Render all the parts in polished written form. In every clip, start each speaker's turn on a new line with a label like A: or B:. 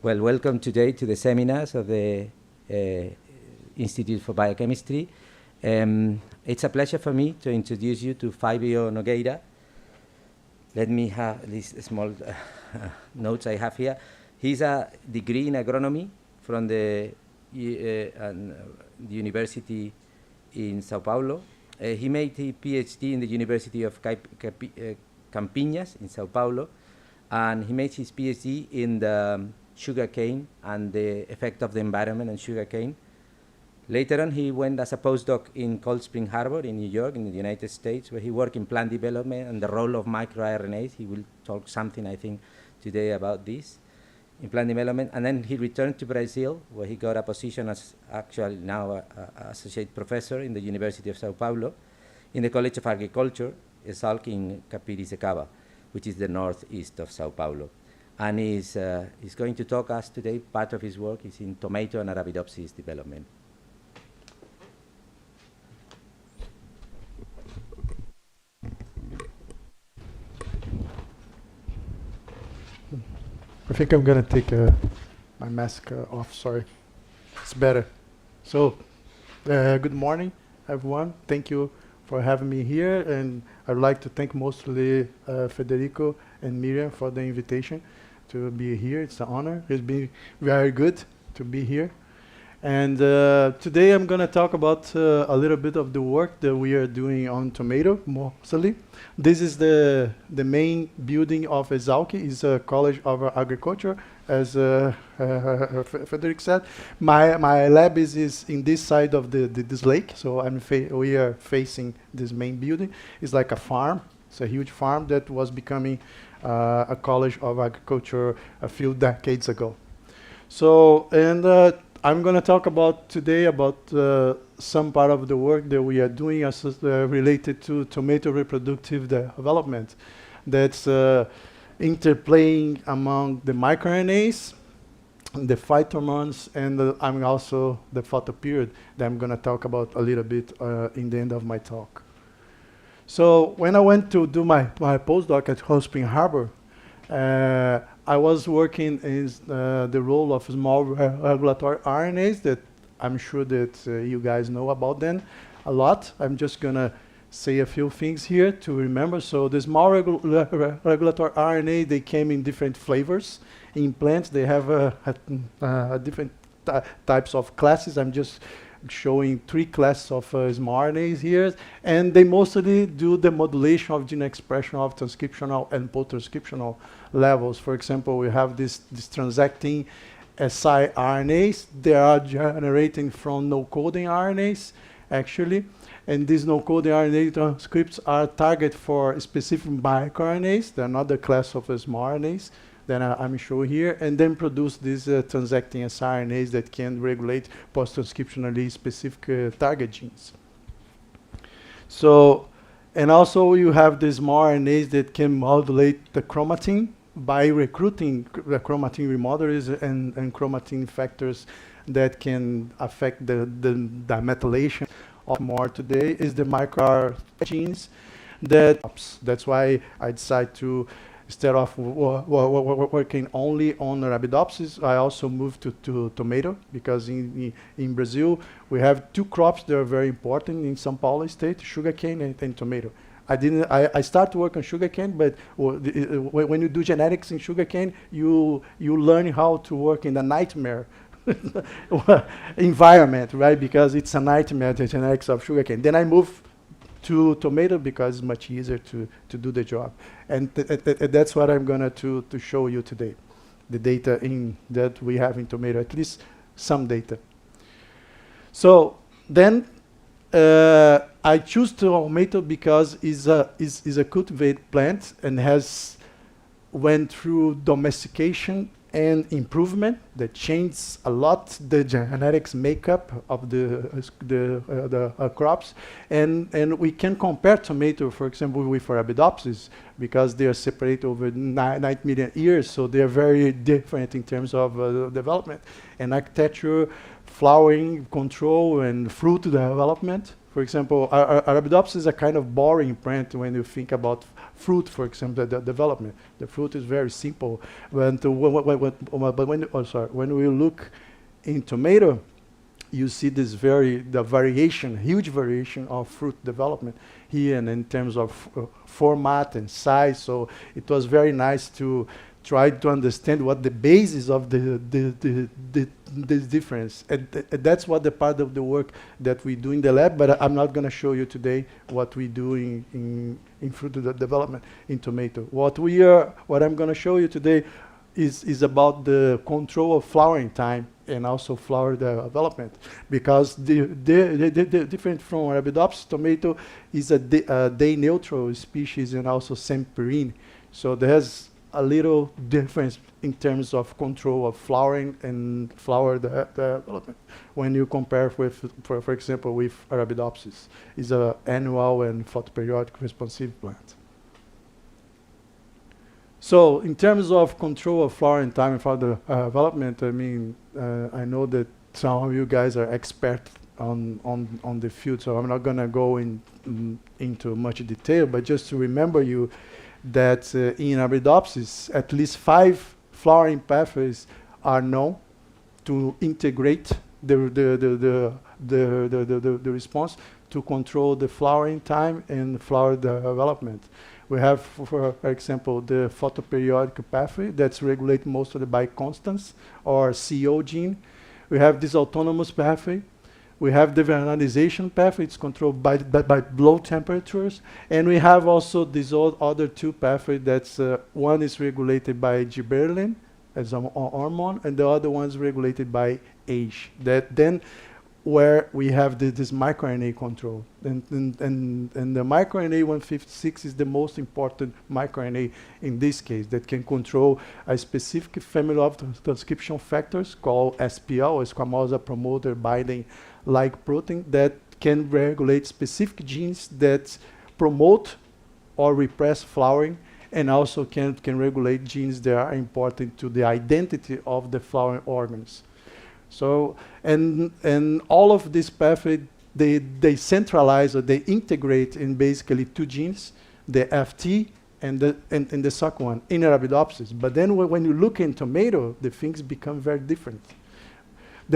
A: Well, welcome today to the seminars of the Institute for Biochemistry. It's a pleasure for me to introduce you to Fabio Nogueira. Let me have these small notes I have here. He's a degree in agronomy from the University in Sao Paulo. He made a PhD in the University of Campinas in Sao Paulo, and he made his PhD in the sugarcane and the effect of the environment on sugarcane. Later on, he went as a postdoc in Cold Spring Harbor in New York, in the United States, where he worked in plant development and the role of microRNAs. He will talk something, I think, today about this in plant development. And then he returned to Brazil, where he got a position as actually now an associate professor in the University of Sao Paulo, in the College of Agriculture, ESALC in Capiricecaba, which is the northeast of Sao Paulo. And he's going to talk us today. Part of his work is in tomato and Arabidopsis development.
B: I think I'm going to take my mask off, sorry. It's better. So, good morning, everyone. Thank you for having me here. And I'd like to thank mostly Federico and Miriam for the invitation to be here. It's an honor. It's been very good to be here. And today I'm going to talk about a little bit of the work that we are doing on tomato, mostly. This is the main building of ESALC. It's a College of Agriculture, as Frederick said. My lab is in this side of this lake, so we are facing this main building. It's like a farm. It's a huge farm that was becoming a College of Agriculture a few decades ago. So, and I'm going to talk about today about some part of the work that we are doing as related to tomato reproductive development. That's interplaying among the microRNAs, the phytohormones, and I'm also the photoperiod that I'm going to talk about a little bit in the end of my talk. So when I went to do my postdoc at Cold Spring Harbor, I was working in the role of small regulatory RNAs that I'm sure that you guys know about them a lot. I'm just going to say a few things here to remember. So the small regulatory RNA, they came in different flavors. In plants, they have different types of classes. I'm just showing 3 classes of small RNAs here, and they mostly do the modulation of gene expression of transcriptional and post-transcriptional levels. For example, we have this transacting siRNAs. They are generating from no-coding RNAs, actually, and these no-coding RNA transcripts are target for specific microRNAs. They're another class of small RNAs that I'm showing here, and then produce these transacting siRNAs that can regulate post-transcriptionally specific target genes. So, and also you have these small RNAs that can modulate the chromatin by recruiting the chromatin remodelers and chromatin factors that can affect the methylation. More today is the microRNA genes. That's why I decided to, instead of working only on Arabidopsis, I also moved to tomato, because in Brazil we have 2 crops that are very important in Sao Paulo state: sugarcane and tomato. I started to work on sugarcane, but when you do genetics in sugarcane, you learn how to work in a nightmare environment, right? Because it's a nightmare, the genetics of sugarcane. Then I moved to tomato because it's much easier to do the job. And that's what I'm going to show you today, the data that we have in tomato, at least some data. So then I choose tomato because it's a cultivated plant and went through domestication and improvement that changed a lot the genetics makeup of the crops, and we can compare tomato, for example, with Arabidopsis, because they are separated over 9 million years, so they are very different in terms of development and architecture, flowering control and fruit development. For example, Arabidopsis is a kind of boring plant when you think about fruit, for example, the development. The fruit is very simple. When we look in tomato, you see this huge variation of fruit development here, and in terms of format and size. So it was very nice to try to understand what the basis of this difference. And that's what the part of the work that we do in the lab, but I'm not going to show you today what we do in fruit development in tomato. What I'm going to show you today is about the control of flowering time and also flower development, because the different from Arabidopsis, tomato is a day neutral species and also semperine. So there's a little difference in terms of control of flowering and flower development when you compare with, for example, with Arabidopsis. It's an annual and photoperiodic responsive plant. So in terms of control of flowering time and flower development, I mean, I know that some of you guys are experts on the field, so I'm not going to go into much detail, but just to remember you that in Arabidopsis, at least 5 flowering pathways are known to integrate the response to control the flowering time and flower development. We have, for example, the photoperiodic pathway that's regulated mostly by constants or CO gene. We have this autonomous pathway. We have the vernalization pathway. It's controlled by low temperatures. And we have also these other 2 pathways. That's one is regulated by Gibberellin as an hormone, and the other one is regulated by age. That then where we have this microRNA control. And the microRNA 156 is the most important microRNA in this case that can control a specific family of transcription factors called SPL, squamosal promoter binding like protein, that can regulate specific genes that promote or repress flowering, and also can regulate genes that are important to the identity of the flowering organs. So, and all of this pathway, they centralize or they integrate in basically 2 genes, the FT and the SOC one in Arabidopsis. But then when you look in tomato, the things become very different.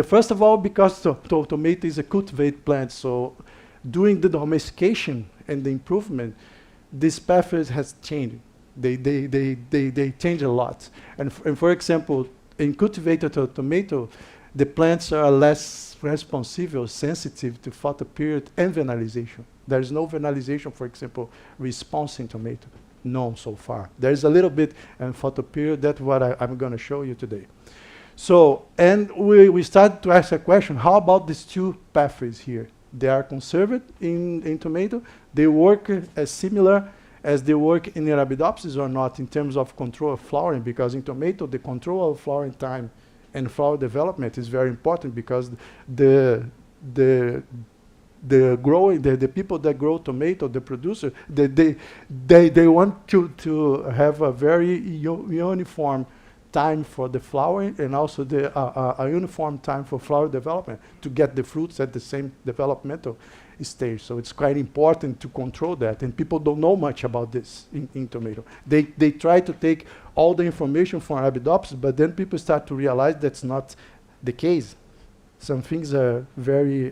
B: First of all, because tomato is a cultivated plant, so during the domestication and the improvement, this pathway has changed. They change a lot. And for example, in cultivated tomato, the plants are less responsive or sensitive to photoperiod and vernalization. There is no vernalization, for example, response in tomato. None so far. There's a little bit in photoperiod. That's what I'm going to show you today. So, and we started to ask a question, how about these 2 pathways here? They are conserved in tomato. They work as similar as they work in Arabidopsis or not in terms of control of flowering, because in tomato, the control of flowering time and flower development is very important, because the people that grow tomato, the producer, they want to have a very uniform time for the flowering, and also a uniform time for flower development to get the fruits at the same developmental stage. So it's quite important to control that, and people don't know much about this in tomato. They try to take all the information from Arabidopsis, but then people start to realize that's not the case. Some things are very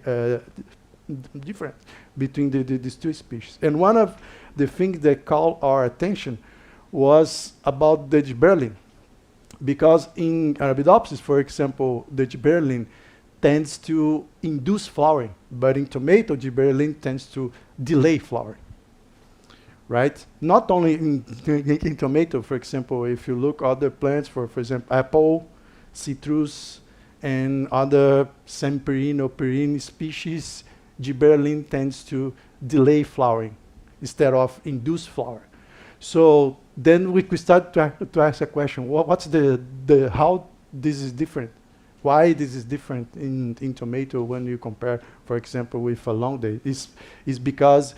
B: different between these 2 species. And one of the things that caught our attention was about the Gibberellin, because in Arabidopsis, for example, the Gibberellin tends to induce flowering, but in tomato, Gibberellin tends to delay flowering, right? Not only in tomato, for example, if you look other plants, for example, apple, citrus, and other semperine or perine species, Gibberellin tends to delay flowering instead of induce flower. So then we start to ask a question, what's how this is different? Why this is different in tomato when you compare, for example, with a long day? Is because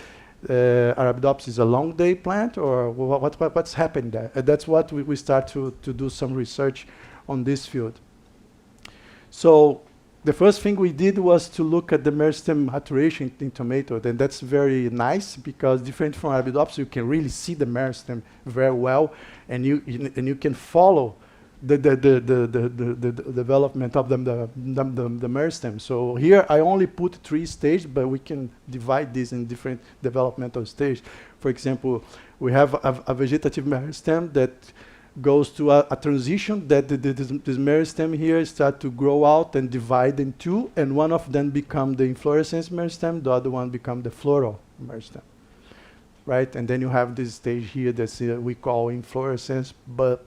B: Arabidopsis is a long day plant, or what's happened there? That's what we start to do some research on this field. So the first thing we did was to look at the meristem maturation in tomato. Then that's very nice because different from Arabidopsis, you can really see the meristem very well, and you can follow the development of the meristem. So here I only put 3 stages, but we can divide this in different developmental stages. For example, we have a vegetative meristem that goes to a transition that this meristem here start to grow out and divide in 2, and one of them become the inflorescence meristem, the other one become the floral meristem, right? And then you have this stage here that we call inflorescence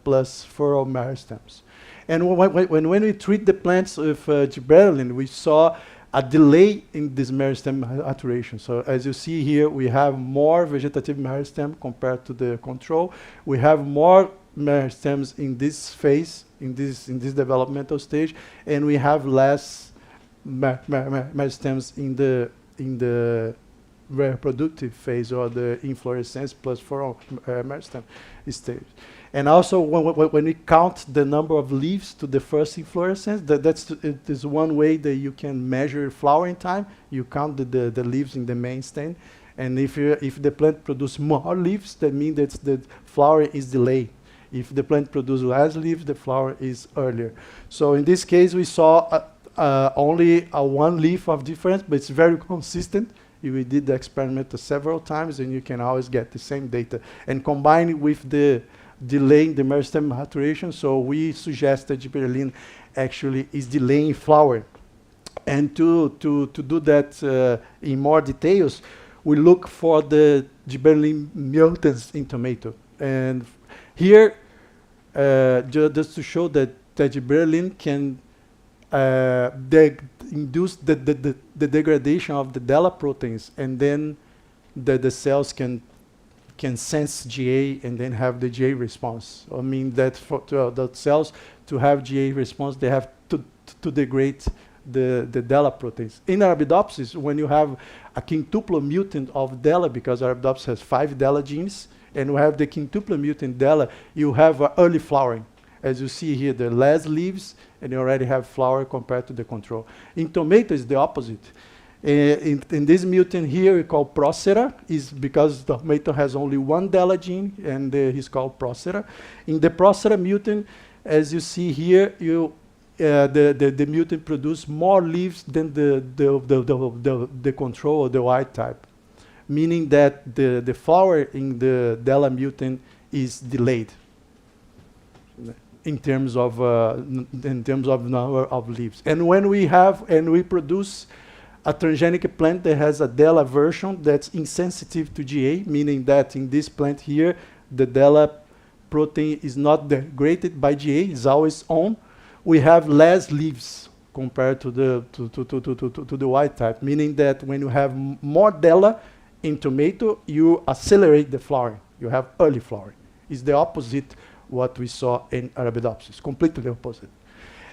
B: plus floral meristems. And when we treat the plants with Gibberellin, we saw a delay in this meristem maturation. So as you see here, we have more vegetative meristem compared to the control. We have more meristems in this phase, in this developmental stage, and we have less meristems in the reproductive phase, or the inflorescence plus floral meristem stage. And also when we count the number of leaves to the first inflorescence, it is one way that you can measure flowering time. You count the leaves in the main stem, and if the plant produces more leaves, that means that the flowering is delayed. If the plant produces less leaves, the flower is earlier. So in this case, we saw only a 1 leaf of difference, but it's very consistent. We did the experiment several times, and you can always get the same data. And combined with the delay in the meristem maturation, so we suggest that Gibberellin actually is delaying flowering. And to do that in more details, we look for the Gibberellin mutants in tomato. And here, just to show that Gibberellin can induce the degradation of the DELLA proteins, and then the cells can sense GA and then have the GA response. I mean that for the cells to have GA response, they have to degrade the DELLA proteins. In Arabidopsis, when you have a quintuplo mutant of DELLA, because Arabidopsis has 5 DELLA genes, and we have the quintuplo mutant DELLA, you have early flowering. As you see here, there are less leaves, and you already have flower compared to the control. In tomato, it's the opposite. In this mutant here, we call Procera, is because the tomato has only 1 DELLA gene, and he's called Procera. In the Procera mutant, as you see here, the mutant produces more leaves than the control or the wild type, meaning that the flower in the DELLA mutant is delayed in terms of number of leaves. And when we produce a transgenic plant that has a DELLA version that's insensitive to GA, meaning that in this plant here, the DELLA protein is not degraded by GA, it's always on. We have less leaves compared to the wild type, meaning that when you have more DELLA in tomato, you accelerate the flowering. You have early flowering. It's the opposite what we saw in Arabidopsis, completely opposite.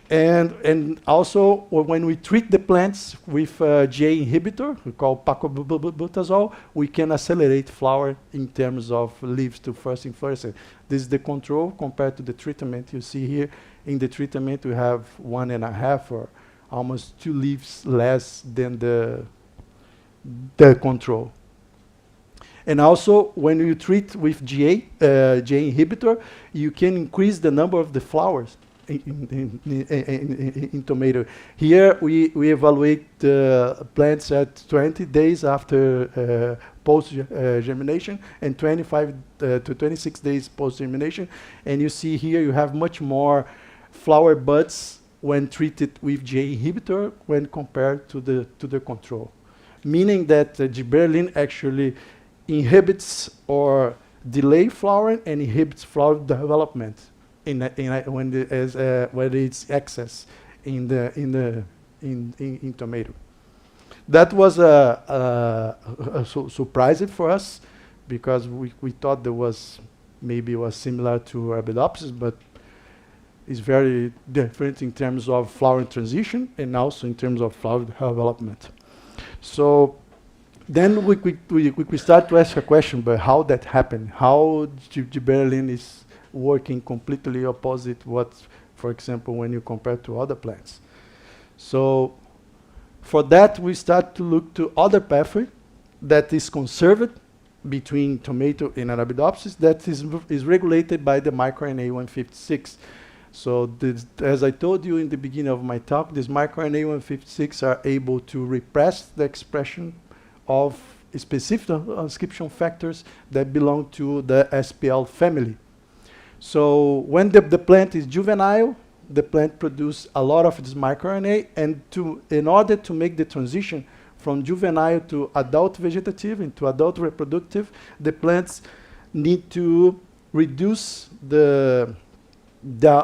B: And also, when we treat the plants with GA inhibitor, we call paclobutazole, we can accelerate flower in terms of leaves to first inflorescence. This is the control compared to the treatment. You see here, in the treatment, we have 1.5 or almost 2 leaves less than the control. And also, when you treat with GA inhibitor, you can increase the number of the flowers in tomato. Here, we evaluate the plants at 20 days after post-germination and 25 to 26 days post-germination. And you see here, you have much more flower buds when treated with GA inhibitor when compared to the control. Meaning that Gibberellin actually inhibits or delay flowering and inhibits flower development when it's excess in tomato. That was surprising for us because we thought there was was similar to Arabidopsis, but it's very different in terms of flowering transition and also in terms of flower development. So then we start to ask a question, but how that happened? How Gibberellin is working completely opposite what, for example, when you compare to other plants. So for that, we start to look to other pathway that is conserved between tomato and Arabidopsis that is regulated by the microRNA 156. So this, as I told you in the beginning of my talk, these microRNA 156 are able to repress the expression of specific transcription factors that belong to the SPL family. So when the plant is juvenile, the plant produces a lot of this microRNA, and in order to make the transition from juvenile to adult vegetative into adult reproductive, the plants need to reduce the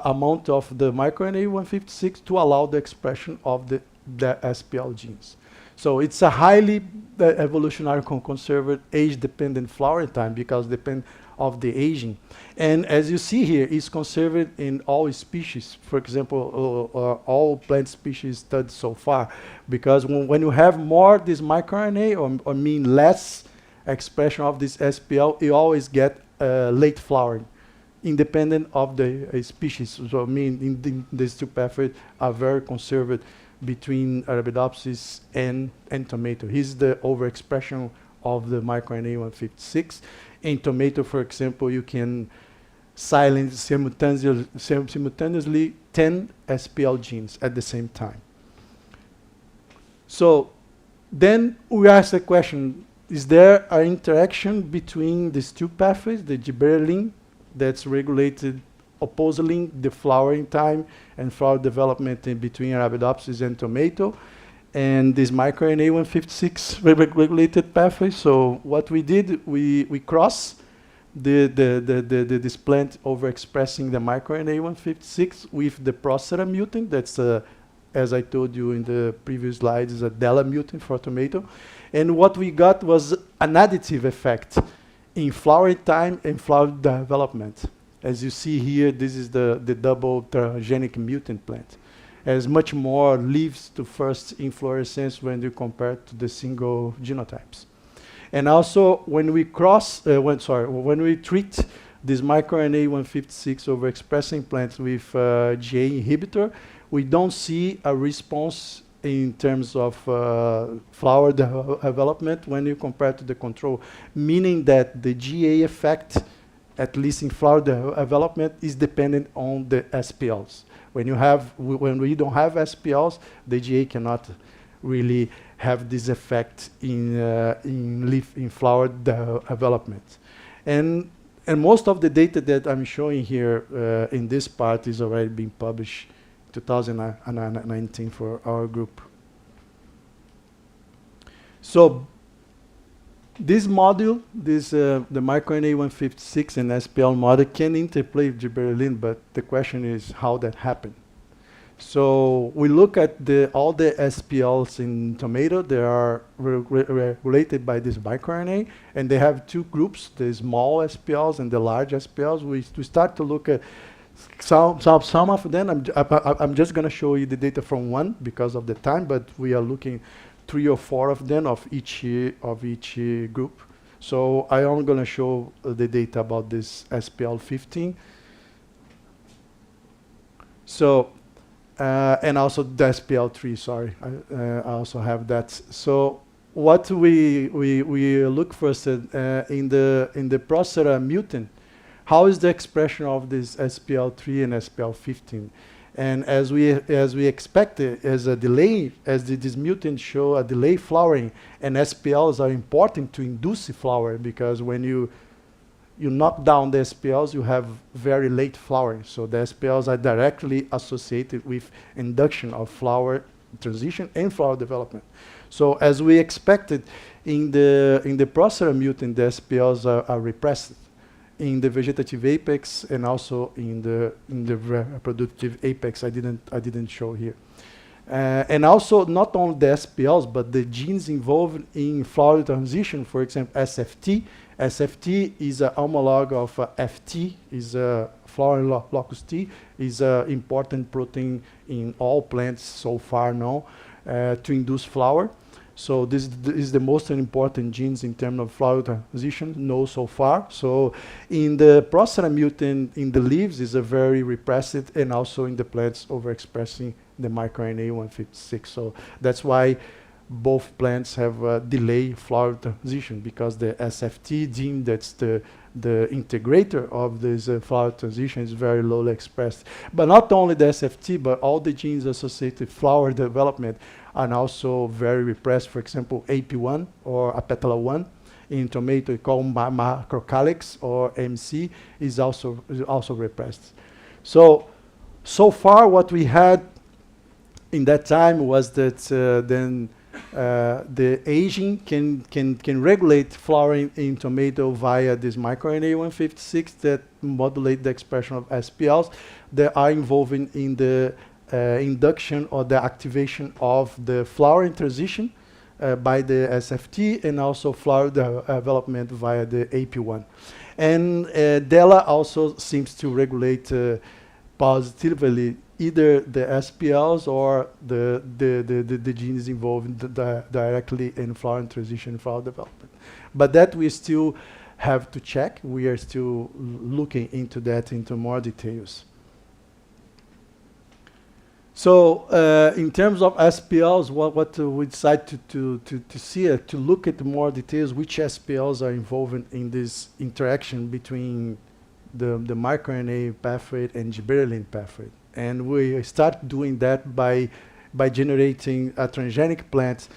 B: amount of the microRNA 156 to allow the expression of the SPL genes. So it's a highly evolutionary conserved age-dependent flowering time because depend of the aging. And as you see here, it's conserved in all species. For example, all plant species studied so far. Because when you have more this microRNA, or mean less expression of this SPL, you always get late flowering, independent of the species. So I mean, these two pathways are very conserved between Arabidopsis and tomato. Here's the overexpression of the microRNA 156. In tomato, for example, you can silence simultaneously 10 SPL genes at the same time. So then we ask the question, is there an interaction between these two pathways, the Gibberellin that's regulated opposing the flowering time and flower development in between Arabidopsis and tomato, and this microRNA 156 regulated pathway? So what we did, we cross this plant overexpressing the microRNA 156 with the Procera mutant. That's as I told you in the previous slides, is a DELLA mutant for tomato. And what we got was an additive effect in flowering time and flower development. As you see here, this is the double transgenic mutant plant. Has much more leaves to first inflorescence when you compare to the single genotypes. And also, when we when we treat this microRNA 156 overexpressing plants with GA inhibitor, we don't see a response in terms of flower development when you compare to the control, meaning that the GA effect, at least in flower development, is dependent on the SPLs. When we don't have SPLs, the GA cannot really have this effect in flower development. And most of the data that I'm showing here in this part is already being published 2019 for our group. So this module, the microRNA 156 and SPL model can interplay with Gibberellin, but the question is how that happened. So we look at all the SPLs in tomato. They are related by this microRNA, and they have two groups, the small SPLs and the large SPLs. We start to look at some of them. I'm just going to show you the data from one because of the time, but we are looking 3 or 4 of them of each group. So I am going to show the data about this SPL15. So and also the SPL3. Sorry, I also have that. So what we look first at in the Procera mutant, how is the expression of this SPL3 and SPL15? And as we expected, as a delay, these mutants show a delay flowering, and SPLs are important to induce flower, because when you knock down the SPLs, you have very late flowering. So the SPLs are directly associated with induction of flower transition and flower development. So as we expected, in the Procera mutant, the SPLs are repressed in the vegetative apex and also in the reproductive apex. I didn't show here. And also not only the SPLs, but the genes involved in flower transition, for example, SFT. SFT is an homolog of FT, is a flower locus T, is an important protein in all plants so far known to induce flower. So this is the most important genes in terms of flower transition known so far. So in the Procera mutant in the leaves is a very repressed, and also in the plants overexpressing the microRNA 156. So that's why both plants have a delayed flower transition, because the SFT gene, that's the integrator of this flower transition, is very lowly expressed. But not only the SFT, but all the genes associated with flower development are also very repressed. For example, AP1 or apetala1 in tomato, called macrocalyx or MC, is also repressed. So far what we had in that time was that then the aging can regulate flowering in tomato via this microRNA 156 that modulate the expression of SPLs that are involved in the induction or the activation of the flowering transition by the SFT, and also flower development via the AP1. And DELLA also seems to regulate positively either the SPLs or the genes involved directly in flowering transition, flower development. But that we still have to check. We are still looking into that into more details. So in terms of SPLs, what we decided to see, to look at more details, which SPLs are involved in this interaction between the microRNA pathway and Gibberellin pathway. And we start doing that by generating a transgenic plant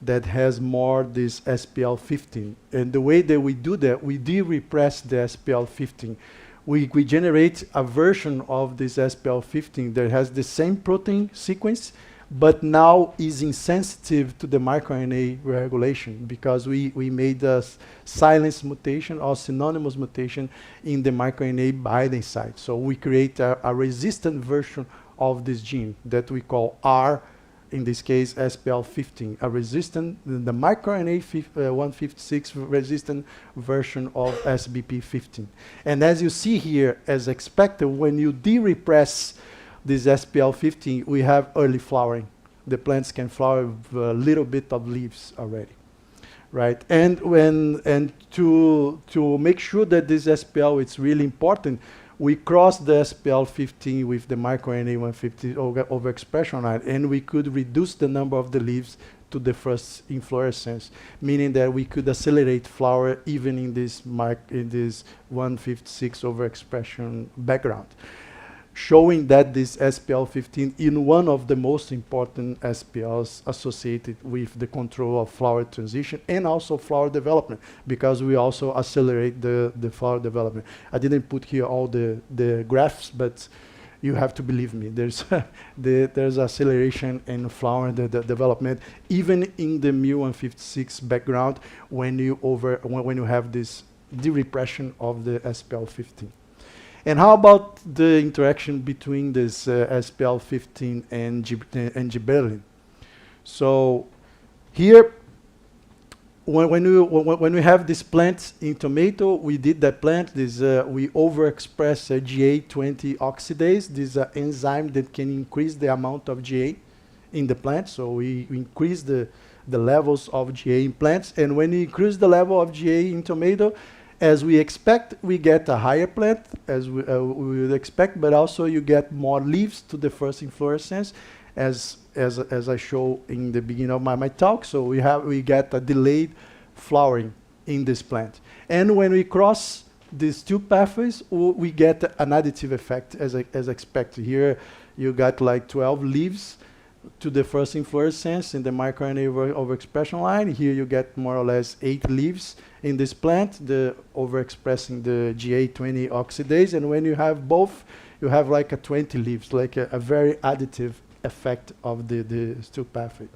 B: that has more this SPL15. And the way that we do that, we de-repress the SPL15. We generate a version of this SPL15 that has the same protein sequence, but now is insensitive to the microRNA regulation, because we made a silence mutation or synonymous mutation in the microRNA binding site. So we create a resistant version of this gene that we call R, in this case SPL15, a resistant, the microRNA 156 resistant version of SBP15. And as you see here, as expected, when you de-repress this SPL15, we have early flowering. The plants can flower with a little bit of leaves already, right? And to make sure that this SPL is really important, we cross the SPL15 with the microRNA 150 overexpression line, and we could reduce the number of the leaves to the first inflorescence, meaning that we could accelerate flower even in this 156 overexpression background, showing that this SPL15 is one of the most important SPLs associated with the control of flower transition and also flower development, because we also accelerate the flower development. I didn't put here all the graphs, but you have to believe me. There's there's acceleration in flower development, even in the MU156 background, when you have this de-repression of the SPL15. And how about the interaction between this SPL15 and Gibberellin? So here, when we have this plant in tomato, we did that plant. We overexpress GA20 oxidase. This is an enzyme that can increase the amount of GA in the plant. So we increase the levels of GA in plants. And when we increase the level of GA in tomato, as we expect, we get a higher plant, as we would expect, but also you get more leaves to the first inflorescence, as I show in the beginning of my talk. So we get a delayed flowering in this plant. And when we cross these two pathways, we get an additive effect, as expected. Here you got like 12 leaves to the first inflorescence in the microRNA overexpression line. Here you get more or less 8 leaves in this plant, overexpressing the GA20 oxidase. And when you have both, you have like a 20 leaves, like a very additive effect of the two pathway.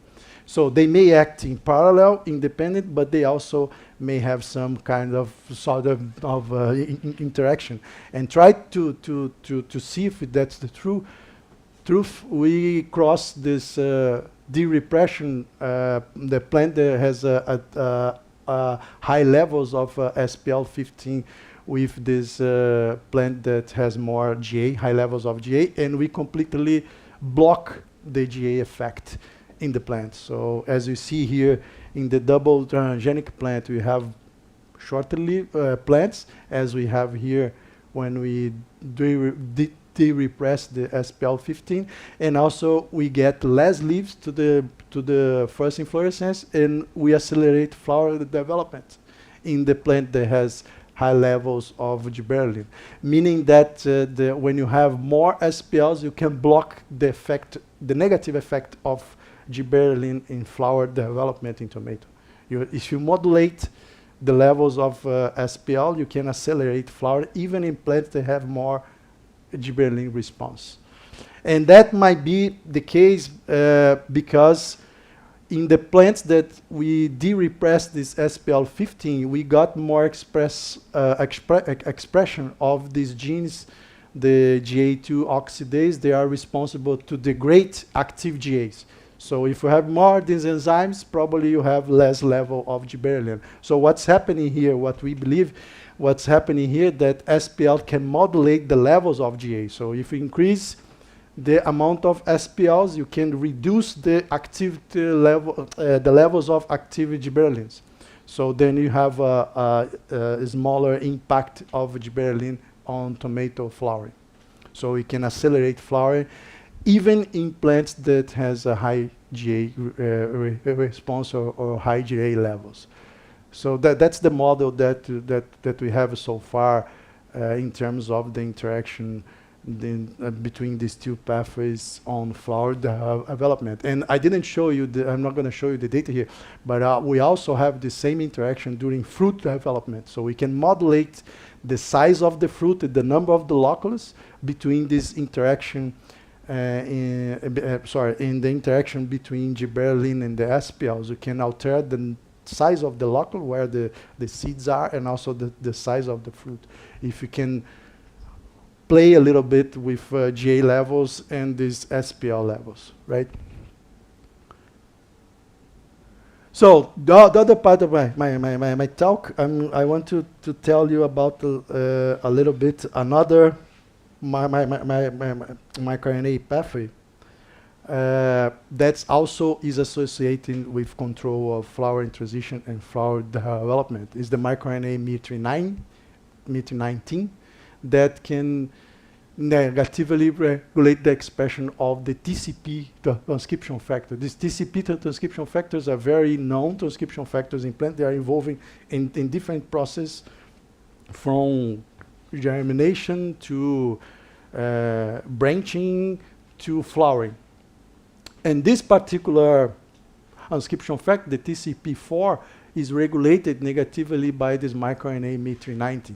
B: So they may act in parallel, independent, but they also may have some kind of sort of interaction. And try to see if that's the truth. We cross this de-repression, the plant that has high levels of SPL15 with this plant that has more GA, high levels of GA, and we completely block the GA effect in the plant. So as you see here in the double transgenic plant, we have shorter-lived plants, as we have here when we de-repress the SPL15, and also we get less leaves to the first inflorescence, and we accelerate flower development in the plant that has high levels of gibberellin, meaning that when you have more SPLs, you can block the negative effect of gibberellin in flower development in tomato. If you modulate the levels of SPL, you can accelerate flower even in plants that have more gibberellin response. And that might be the case because in the plants that we de-repress this SPL15, we got more expression of these genes, the GA2 oxidase. They are responsible to degrade active GAs. So if you have more of these enzymes, probably you have less level of gibberellin. So what's happening here, what we believe, what's happening here, that SPL can modulate the levels of GA. So if you increase the amount of SPLs, you can reduce the activity level, the levels of active gibberellins. So then you have a smaller impact of gibberellin on tomato flowering. So we can accelerate flowering even in plants that has a high GA response or high GA levels. So that's the model that we have so far in terms of the interaction between these two pathways on flower development. And I didn't show you, I'm not going to show you the data here, but we also have the same interaction during fruit development. So we can modulate the size of the fruit, the number of the loculus between this interaction in the interaction between gibberellin and the SPLs. You can alter the size of the locule where the seeds are, and also the size of the fruit. If you can play a little bit with GA levels and these SPL levels, right? So the other part of my talk, I want to tell you about a little bit another microRNA pathway that also is associated with control of flowering transition and flower development. Is the microRNA MIR19 that can negatively regulate the expression of the TCP transcription factor. These TCP transcription factors are very known transcription factors in plants. They are involving in different processes from germination to branching to flowering. And this particular transcription factor, the TCP4, is regulated negatively by this microRNA MIR19.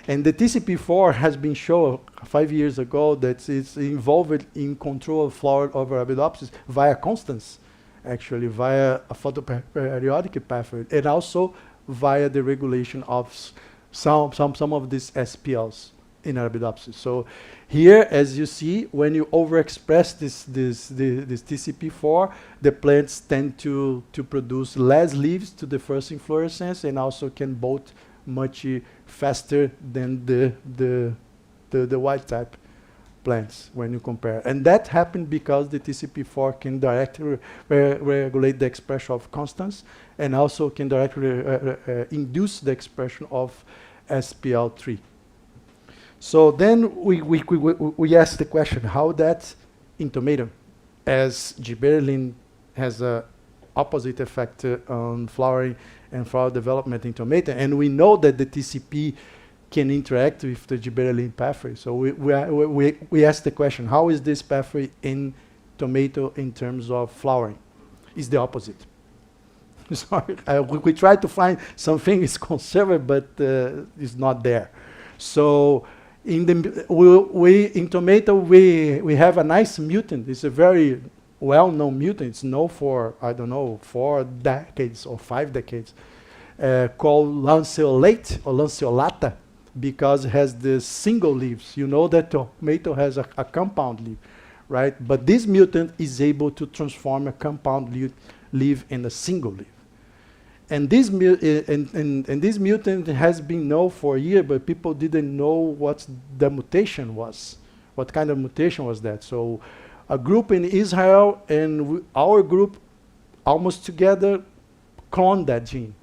B: And the TCP4 has been shown 5 years ago that it's involved in control of flower of Arabidopsis via constants, actually via a photoperiodic pathway, and also via the regulation of some of these SPLs in Arabidopsis. So here, as you see, when you overexpress this TCP4, the plants tend to produce less leaves to the first inflorescence, and also can bolt much faster than the wild type plants when you compare. And that happened because the TCP4 can directly regulate the expression of constants, and also can directly induce the expression of SPL3. So then we ask the question, how that in tomato, as gibberellin has a opposite effect on flowering and flower development in tomato, and we know that the TCP can interact with the gibberellin pathway. So we ask the question, how is this pathway in tomato in terms of flowering? It's the opposite. Sorry, we try to find something is conserved, but it's not there. So in tomato we have a nice mutant. It's a very well-known mutant. It's known for, I don't know, 4 decades or 5 decades, called lanceolate or lanceolata, because it has the single leaves. You know that tomato has a compound leaf, right? But this mutant is able to transform a compound leaf in a single leaf. And this mutant has been known for a year, but people didn't know what the mutation was. What kind of mutation was that? So a group in Israel and our group almost together cloned that gene.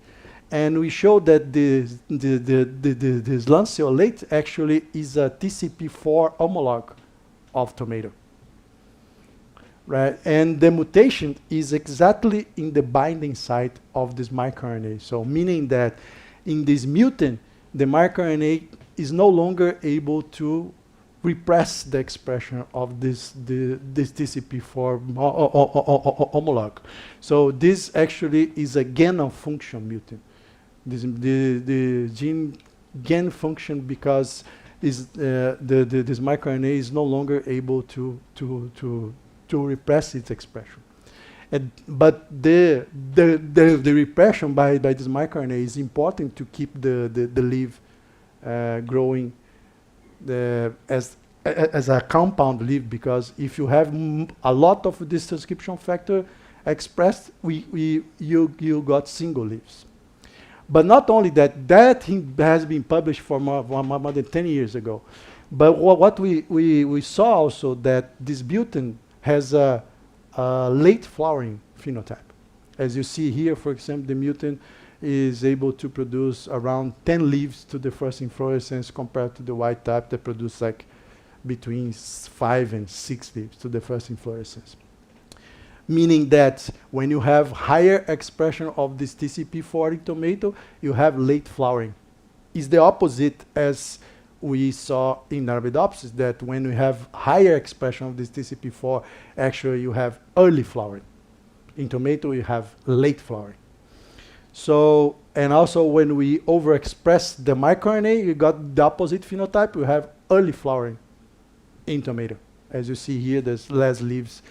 B: And we showed that this lanceolate actually is a TCP4 homologue of tomato. Right? And the mutation is exactly in the binding site of this microRNA. So meaning that in this mutant, the microRNA is no longer able to repress the expression of this TCP4 homologue. So this actually is a gain of function mutant. The gene gain function because this microRNA is no longer able to repress its expression. But the repression by this microRNA is important to keep the leaf growing as a compound leaf, because if you have a lot of this transcription factor expressed, you got single leaves. But not only that, that has been published for more than 10 years ago. But what we saw also that this butane has a late flowering phenotype. As you see here, for example, the mutant is able to produce around 10 leaves to the first inflorescence compared to the white type that produce like between 5 and 6 leaves to the first inflorescence. Meaning that when you have higher expression of this TCP4 in tomato, you have late flowering. It's the opposite as we saw in Arabidopsis, that when we have higher expression of this TCP4, actually you have early flowering. In tomato, you have late flowering. So, and also when we overexpress the microRNA, you got the opposite phenotype, you have early flowering in tomato. As you see here, there's less leaves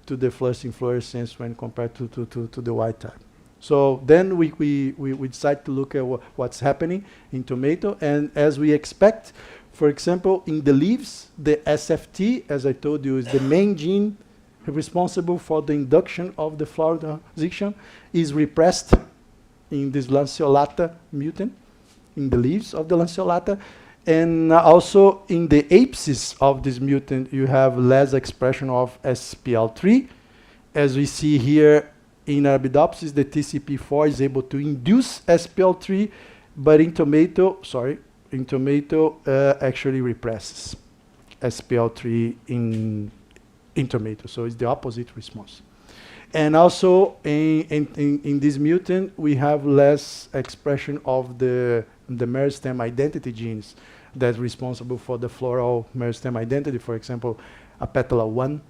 B: to the first inflorescence when compared to the white type. So then we decide to look at what's happening in tomato, and as we expect, for example, in the leaves, the SFT, as I told you, is the main gene responsible for the induction of the flower transition, is repressed in this lanceolata mutant, in the leaves of the lanceolata, and also in the apices of this mutant, you have less expression of SPL3. As we see here in Arabidopsis, the TCP4 is able to induce SPL3, but in tomato, actually represses SPL3 in tomato. So it's the opposite response. And also in this mutant, we have less expression of the meristem identity genes that's responsible for the floral meristem identity. For example, apetala 1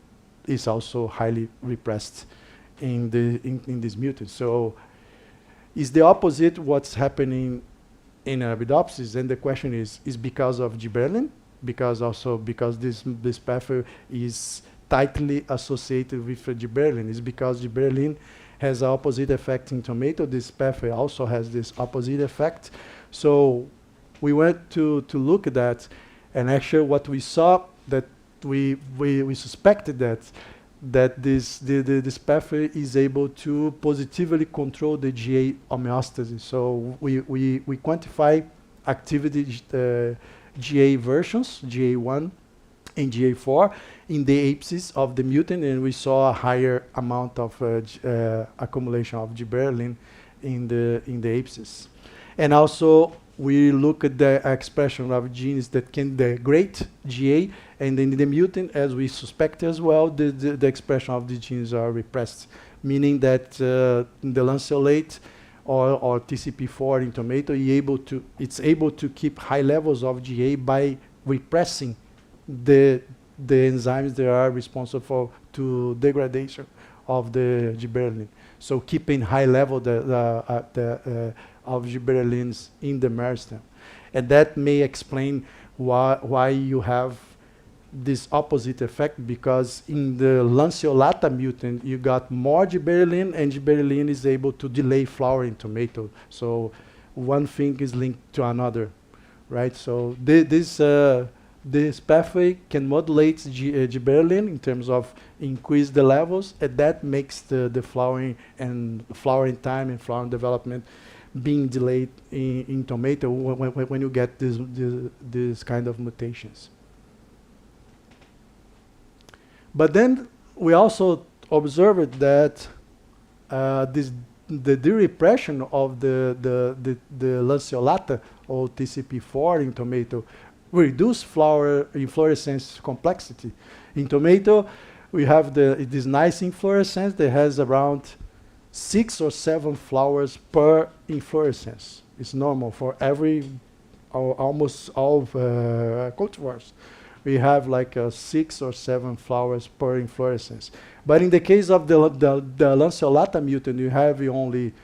B: is also highly repressed in this mutant. So is the opposite what's happening in Arabidopsis? And the question is because of Gibberellin? Because this pathway is tightly associated with Gibberellin. Is because Gibberellin has an opposite effect in tomato. This pathway also has this opposite effect. So we went to look at that, and actually what we saw that we suspected that this pathway is able to positively control the GA homeostasis. So we quantify activity GA versions, GA1 and GA4, in the apices of the mutant, and we saw a higher amount of accumulation of Gibberellin in the apices. And also we look at the expression of genes that can degrade GA, and in the mutant, as we suspect as well, the expression of the genes are repressed, meaning that the lanceolate or TCP4 in tomato it's able to keep high levels of GA by repressing the enzymes that are responsible to degradation of the Gibberellin. So keeping high level of Gibberellins in the meristem. And that may explain why you have this opposite effect, because in the lanceolata mutant, you got more Gibberellin, and Gibberellin is able to delay flowering tomato. So one thing is linked to another, right? So this pathway can modulate Gibberellin in terms of increase the levels, and that makes the flowering time and flowering development being delayed in tomato when you get this kind of mutations. But then we also observed that the de-repression of the lanceolata or TCP4 in tomato reduce flower inflorescence complexity. In tomato, we have this nice inflorescence that has around 6 or 7 flowers per inflorescence. It's normal for almost all cultivars. We have like 6 or 7 flowers per inflorescence. But in the case of the lanceolata mutant, you have only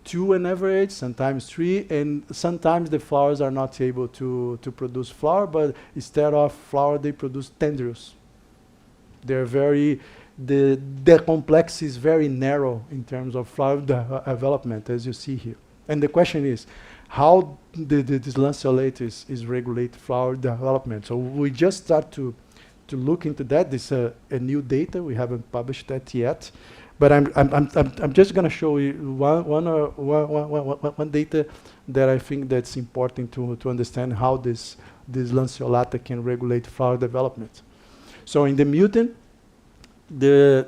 B: 2 on average, sometimes 3, and sometimes the flowers are not able to produce flower, but instead of flower, they produce tendrils. They're the complex is very narrow in terms of flower development, as you see here. And the question is, how this lanceolate is regulate flower development? So we just start to look into that. This a new data. We haven't published that yet, but I'm just going to show you one data that I think that's important to understand how this lanceolata can regulate flower development. So in the mutant, this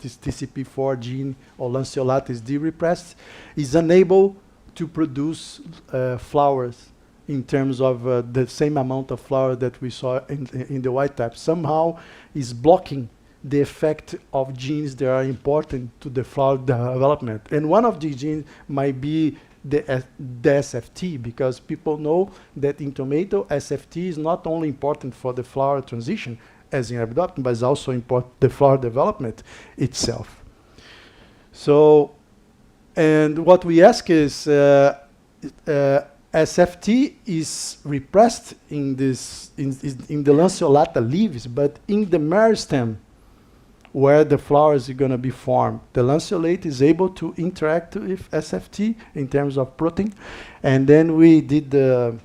B: TCP4 gene or lanceolata is de-repressed, is unable to produce flowers in terms of the same amount of flower that we saw in the white type. Somehow is blocking the effect of genes that are important to the flower development. And one of these genes might be the SFT, because people know that in tomato, SFT is not only important for the flower transition, as in Arabidopsis, but it's also important the flower development itself. So, and what we ask is, SFT is repressed in the lanceolata leaves, but in the meristem, where the flowers are going to be formed, the lanceolate is able to interact with SFT in terms of protein. And then we did the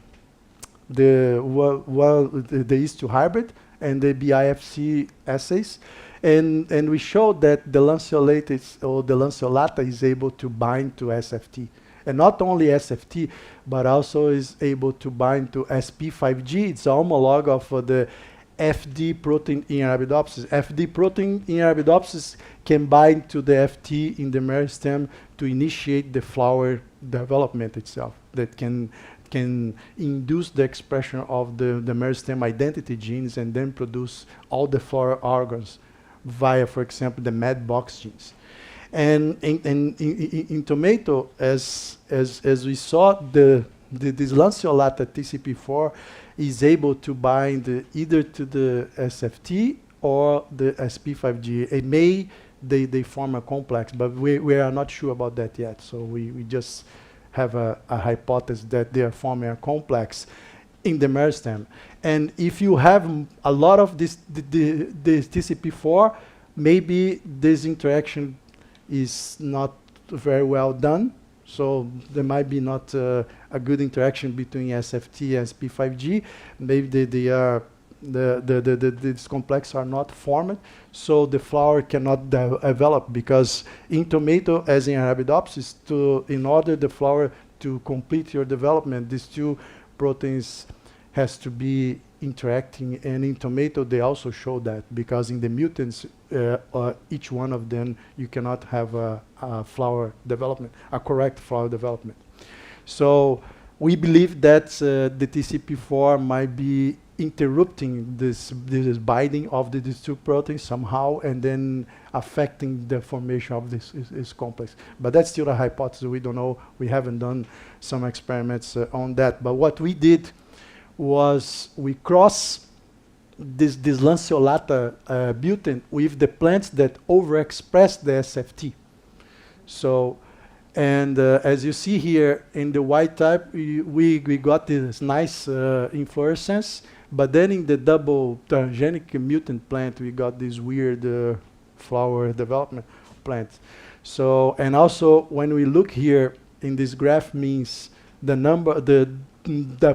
B: yeast-to hybrid and the BIFC assays, and we showed that the lanceolate or the lanceolata is able to bind to SFT, and not only SFT, but also is able to bind to SP5G. It's a homolog of the FD protein in Arabidopsis. FD protein in Arabidopsis can bind to the FT in the meristem to initiate the flower development itself. That can induce the expression of the meristem identity genes and then produce all the flower organs via, for example, the mad box genes. And in tomato, as we saw, this lanceolata TCP4 is able to bind either to the SFT or the SP5G. It may they form a complex, but we are not sure about that yet. So we just have a hypothesis that they are forming a complex in the meristem. And if you have a lot of this TCP4, maybe this interaction is not very well done. So there might be not a good interaction between SFT and SP5G. Maybe these complexes are not formed, so the flower cannot develop, because in tomato, as in Arabidopsis, in order the flower to complete your development, these two proteins has to be interacting, and in tomato they also show that, because in the mutants, each one of them, you cannot have a flower development, a correct flower development. So we believe that the TCP4 might be interrupting this binding of these two proteins somehow, and then affecting the formation of this complex. But that's still a hypothesis. We don't know. We haven't done some experiments on that. But what we did was we cross this lanceolata mutant with the plants that overexpress the SFT. So, and as you see here in the white type, we got this nice inflorescence, but then in the double transgenic mutant plant, we got this weird flower development plant. So, and also when we look here in this graph, means the number, the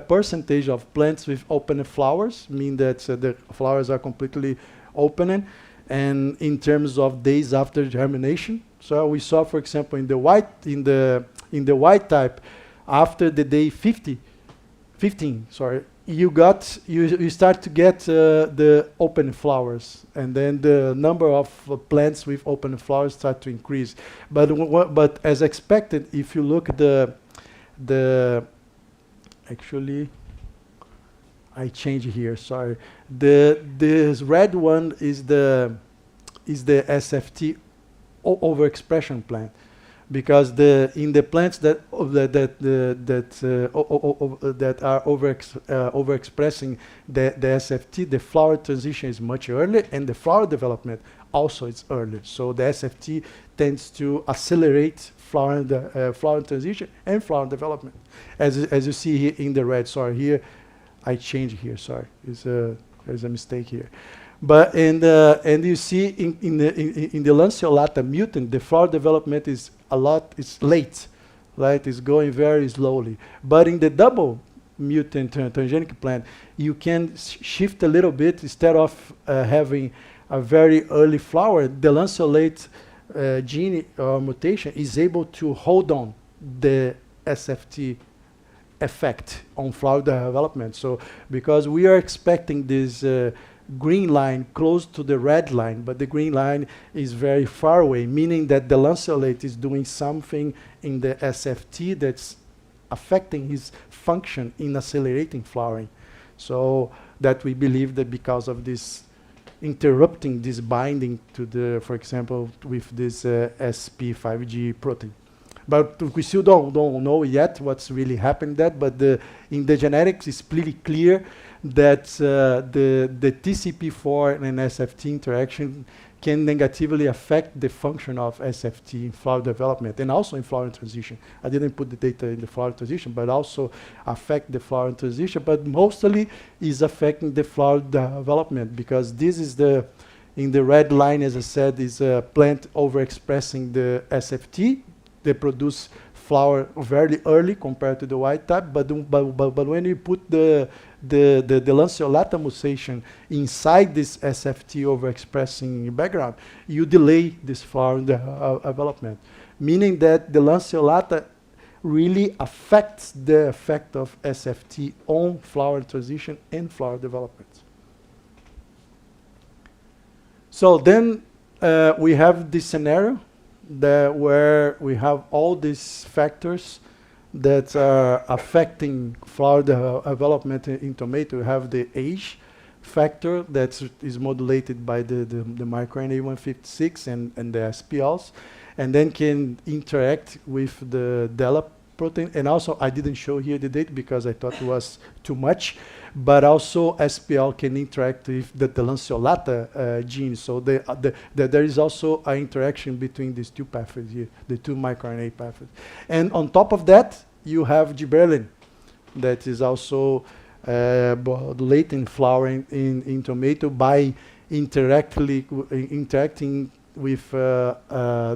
B: percentage of plants with open flowers, mean that the flowers are completely opening, and in terms of days after germination. So we saw, for example, in the white type, after the day 15, you start to get the open flowers, and then the number of plants with open flowers start to increase. But as expected, if you look at the actually, I change here. Sorry, this red one is the SFT overexpression plant, because in the plants that are overexpressing the SFT, the flower transition is much earlier, and the flower development also is earlier. So the SFT tends to accelerate flower transition and flower development, as you see here in the red. Sorry, here I change here. Sorry, there's a mistake here. But and you see in the lanceolata mutant, the flower development is late, right? It's going very slowly. But in the double mutant transgenic plant, you can shift a little bit. Instead of having a very early flower, the lanceolate gene or mutation is able to hold on the SFT effect on flower development. So because we are expecting this green line close to the red line, but the green line is very far away, meaning that the lanceolate is doing something in the SFT that's affecting his function in accelerating flowering. So that we believe that because of this interrupting this binding to the, for example, with this SP5G protein. But we still don't know yet what's really happened that, but in the genetics it's pretty clear that the TCP4 and SFT interaction can negatively affect the function of SFT in flower development and also in flower transition. I didn't put the data in the flower transition, but also affect the flower transition, but mostly is affecting the flower development, because this is in the red line, as I said, is a plant overexpressing the SFT. They produce flower very early compared to the white type, but when you put the lanceolata mutation inside this SFT overexpressing background, you delay this flower development, meaning that the lanceolata really affects the effect of SFT on flower transition and flower development. So then we have this scenario where we have all these factors that are affecting flower development in tomato. We have the age factor that is modulated by the microRNA 156 and the SPLs, and then can interact with the DELLA protein. And also, I didn't show here the data because I thought it was too much, but also SPL can interact with the lanceolata gene. So there is also an interaction between these two pathways here, the two microRNA pathways. And on top of that, you have Gibberellin that is also modulating flowering in tomato by interacting with the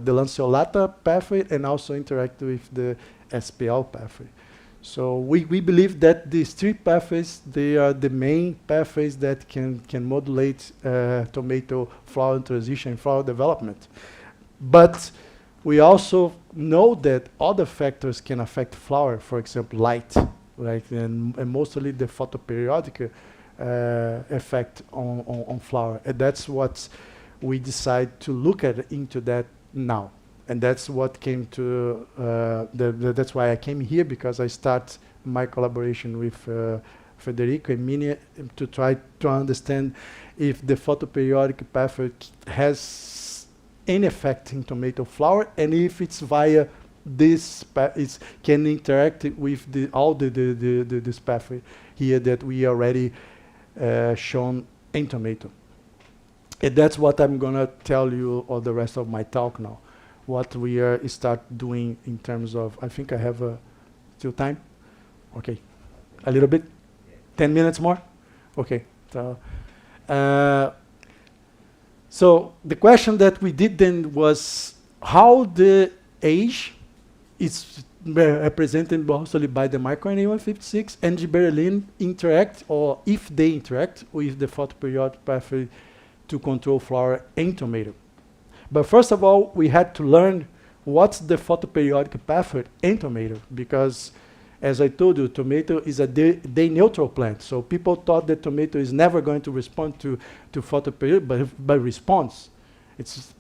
B: lanceolata pathway and also interact with the SPL pathway. So we believe that these three pathways, they are the main pathways that can modulate tomato flower transition and flower development. But we also know that other factors can affect flower, for example, light, right? And mostly the photoperiodic effect on flower. And that's what we decide to look at into that now. And that's what came to, that's why I came here, because I start my collaboration with Federico and Mini to try to understand if the photoperiodic pathway has any effect in tomato flower, and if it's via this, it can interact with all this pathway here that we already shown in tomato. And that's what I'm gonna tell you all the rest of my talk now. What we start doing in terms of, I think I have still time? Okay, a little bit? 10 minutes more? Okay, so the question that we did then was how the age is represented mostly by the microRNA 156 and Gibberellin interact, or if they interact with the photoperiodic pathway to control flower in tomato. But first of all, we had to learn what's the photoperiodic pathway in tomato, because As I told you, tomato is a day neutral plant. So people thought that tomato is never going to respond to photoperiod, but responds. It's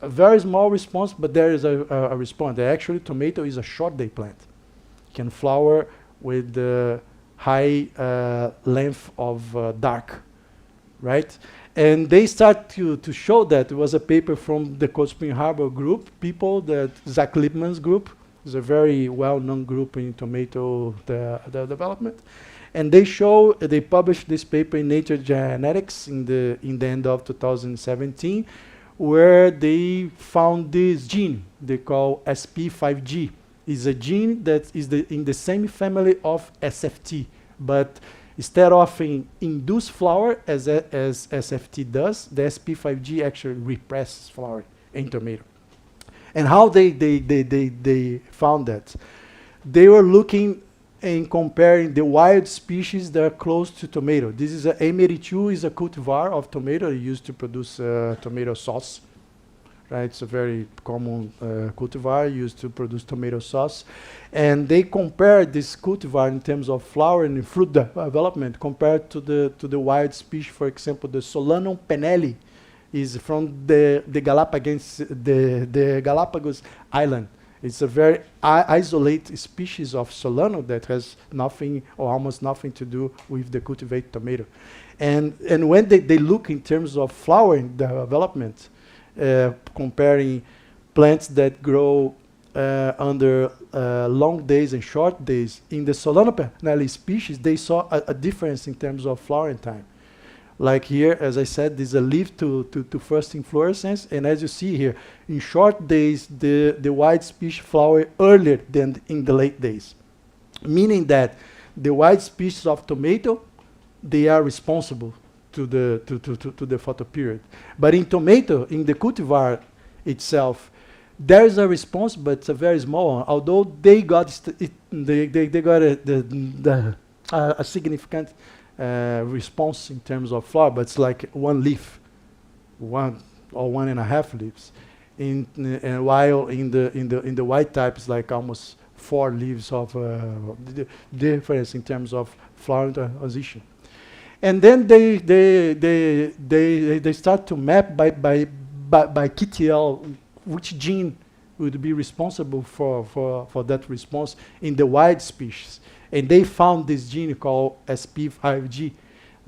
B: a very small response, but there is a response. Actually, tomato is a short day plant. It can flower with the high length of dark, right? And they start to show that. It was a paper from the Cold Spring Harbor group, that Zach Liebman's group, is a very well-known group in tomato the development. And they published this paper in Nature Genetics in the end of 2017, where they found this gene they call SP5G. It's a gene that is in the same family of SFT, but instead of induce flower as SFT does, the SP5G actually represses flower in tomato. And how they found that? They were looking and comparing the wild species that are close to tomato. This is A82 is a cultivar of tomato used to produce tomato sauce. Right, it's a very common cultivar used to produce tomato sauce. And they compared this cultivar in terms of flower and fruit development compared to the wild species. For example, the Solanum penelli is from the Galapagos Island. It's a very isolated species of Solanum that has nothing or almost nothing to do with the cultivated tomato. And when they look in terms of flowering development, comparing plants that grow under long days and short days, in the Solanum penelli species, they saw a difference in terms of flowering time. Like here, as I said, there's a leaf to first inflorescence, and as you see here, in short days, the wild species flower earlier than in the late days, meaning that the wild species of tomato, they are responsible to the photoperiod. But in tomato, in the cultivar itself, there is a response, but it's a very small one. Although they got a significant response in terms of flower, but it's like one leaf, 1 or 1.5 leaves. And while in the white type, it's like almost 4 leaves of the difference in terms of flower transition. And then they start to map by KTL which gene would be responsible for that response in the wild species. And they found this gene called SP5G.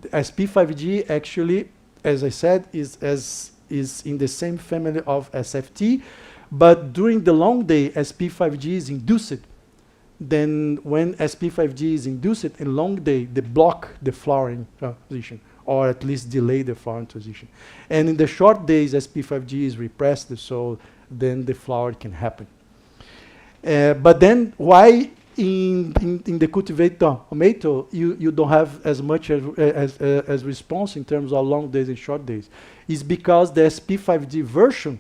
B: The SP5G actually, as I said, is in the same family of SFT, but during the long day, SP5G is induced. Then when SP5G is induced in long day, they block the flowering transition, or at least delay the flowering transition. And in the short days, SP5G is repressed, so then the flower can happen. But then why in the cultivated tomato you don't have as much as response in terms of long days and short days? Is because the SP5G version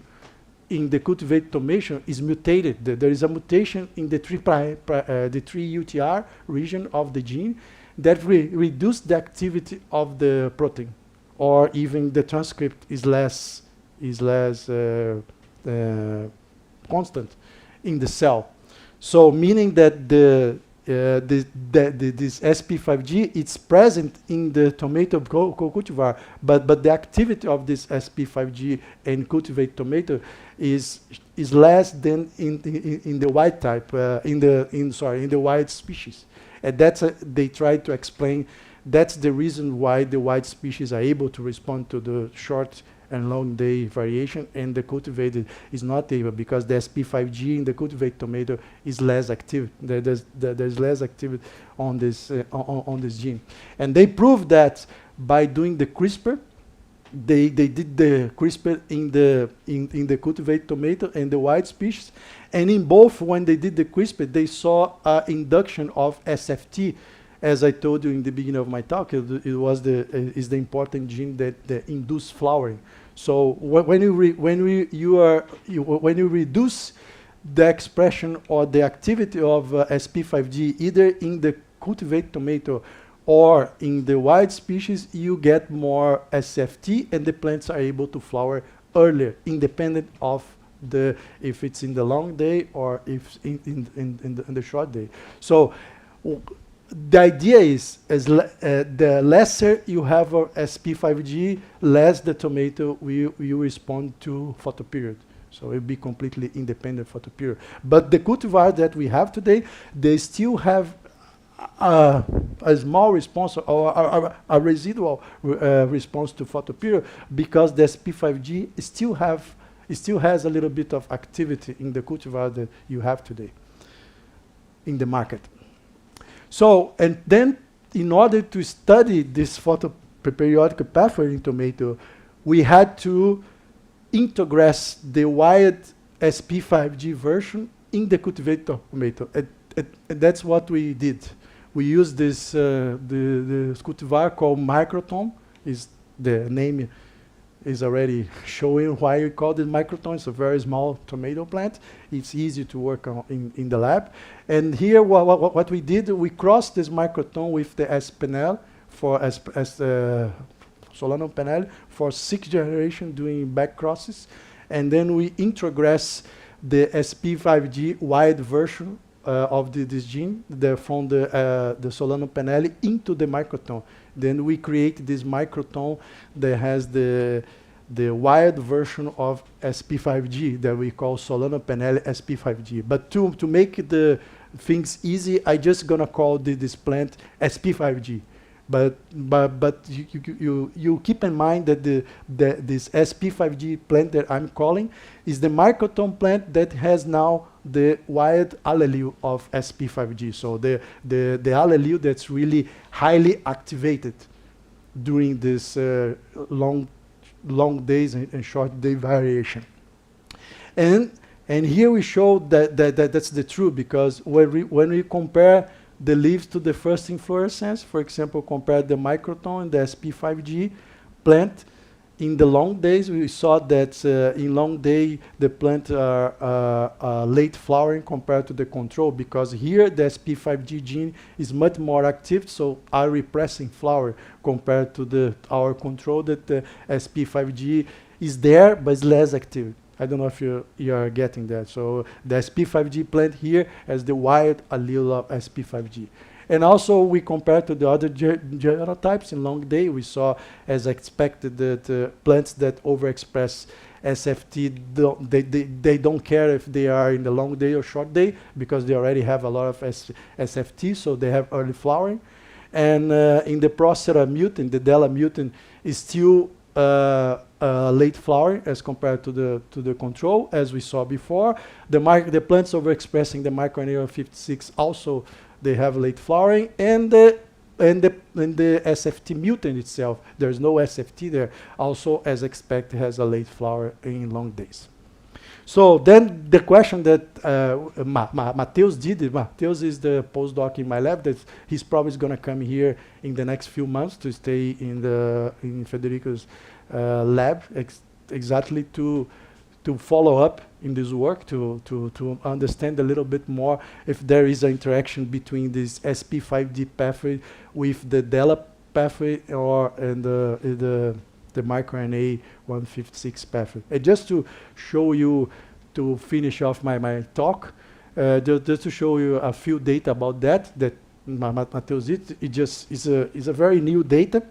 B: in the cultivated tomato is mutated. There is a mutation in the 3 UTR region of the gene that reduce the activity of the protein, or even the transcript is less constant in the cell. So meaning that this SP5G, it's present in the tomato cultivar, but the activity of this SP5G in cultivated tomato is less than in the wild type, in the wild species. And that's they try to explain. That's the reason why the wild species are able to respond to the short and long day variation, and the cultivated is not able, because the SP5G in the cultivated tomato is less active. There's less activity on this gene, and they proved that by doing the CRISPR. They did the CRISPR in the cultivated tomato and the wild species, and in both, when they did the CRISPR, they saw induction of SFT. As I told you in the beginning of my talk, is the important gene that induce flowering. So when you reduce the expression or the activity of SP5G either in the cultivated tomato or in the wild species, you get more SFT, and the plants are able to flower earlier, independent of if it's in the long day or if in the short day. So the idea is, the lesser you have of SP5G, less the tomato will respond to photoperiod. So it will be completely independent photoperiod. But the cultivar that we have today, they still have a small response or a residual response to photoperiod, because the SP5G still has a little bit of activity in the cultivar that you have today in the market. So, and then in order to study this photoperiodic pathway in tomato, we had to integrate the wired SP5G version in the cultivated tomato. And that's what we did. We used this the cultivar called microRNAs. Is the name is already showing why we call it microRNAs. It's a very small tomato plant. It's easy to work on in the lab. And here, what we did, we crossed this microRNA with the SPNL for Solanum penale for 6th generation doing back crosses, and then we integrate the SP5G wide version of this gene from the Solanum penale into the microRNA. Then we create this microRNA that has the wired version of SP5G that we call Solanum penale SP5G. But to make the things easy, I just gonna call this plant SP5G. But you keep in mind that this SP5G plant that I'm calling is the microRNA plant that has now the wired allele of SP5G. So the allele that's really highly activated during this long days and short day variation. And here we show that's the truth, because when we compare the leaves to the first inflorescence, for example, compare the microRNA and the SP5G plant. In the long days, we saw that in long day, the plant are late flowering compared to the control, because here the SP5G gene is much more active, so are repressing flower compared to our control that the SP5G is there, but is less active. I don't know if you are getting that. So the SP5G plant here has the wired allele of SP5G. And also we compare to the other genotypes in long day, we saw as expected that plants that overexpress SFT, they don't care if they are in the long day or short day, because they already have a lot of SFT, so they have early flowering. And in the Procera mutant, the DELLA mutant is still late flowering as compared to the control, as we saw before. The plants overexpressing the microRNA of 56 also, they have late flowering, and the SFT mutant itself, there's no SFT there, also as expected has a late flower in long days. So then the question that Mateus did, Mateus is the postdoc in my lab, that he's probably going to come here in the next few months to stay in Federico's lab, exactly to follow up in this work, to understand a little bit more if there is an interaction between this SP5D pathway with the DELLA pathway or the microRNA 156 pathway. And just to show you, to finish off my talk, just to show you a few data about that Mateus did. It just is a very new data.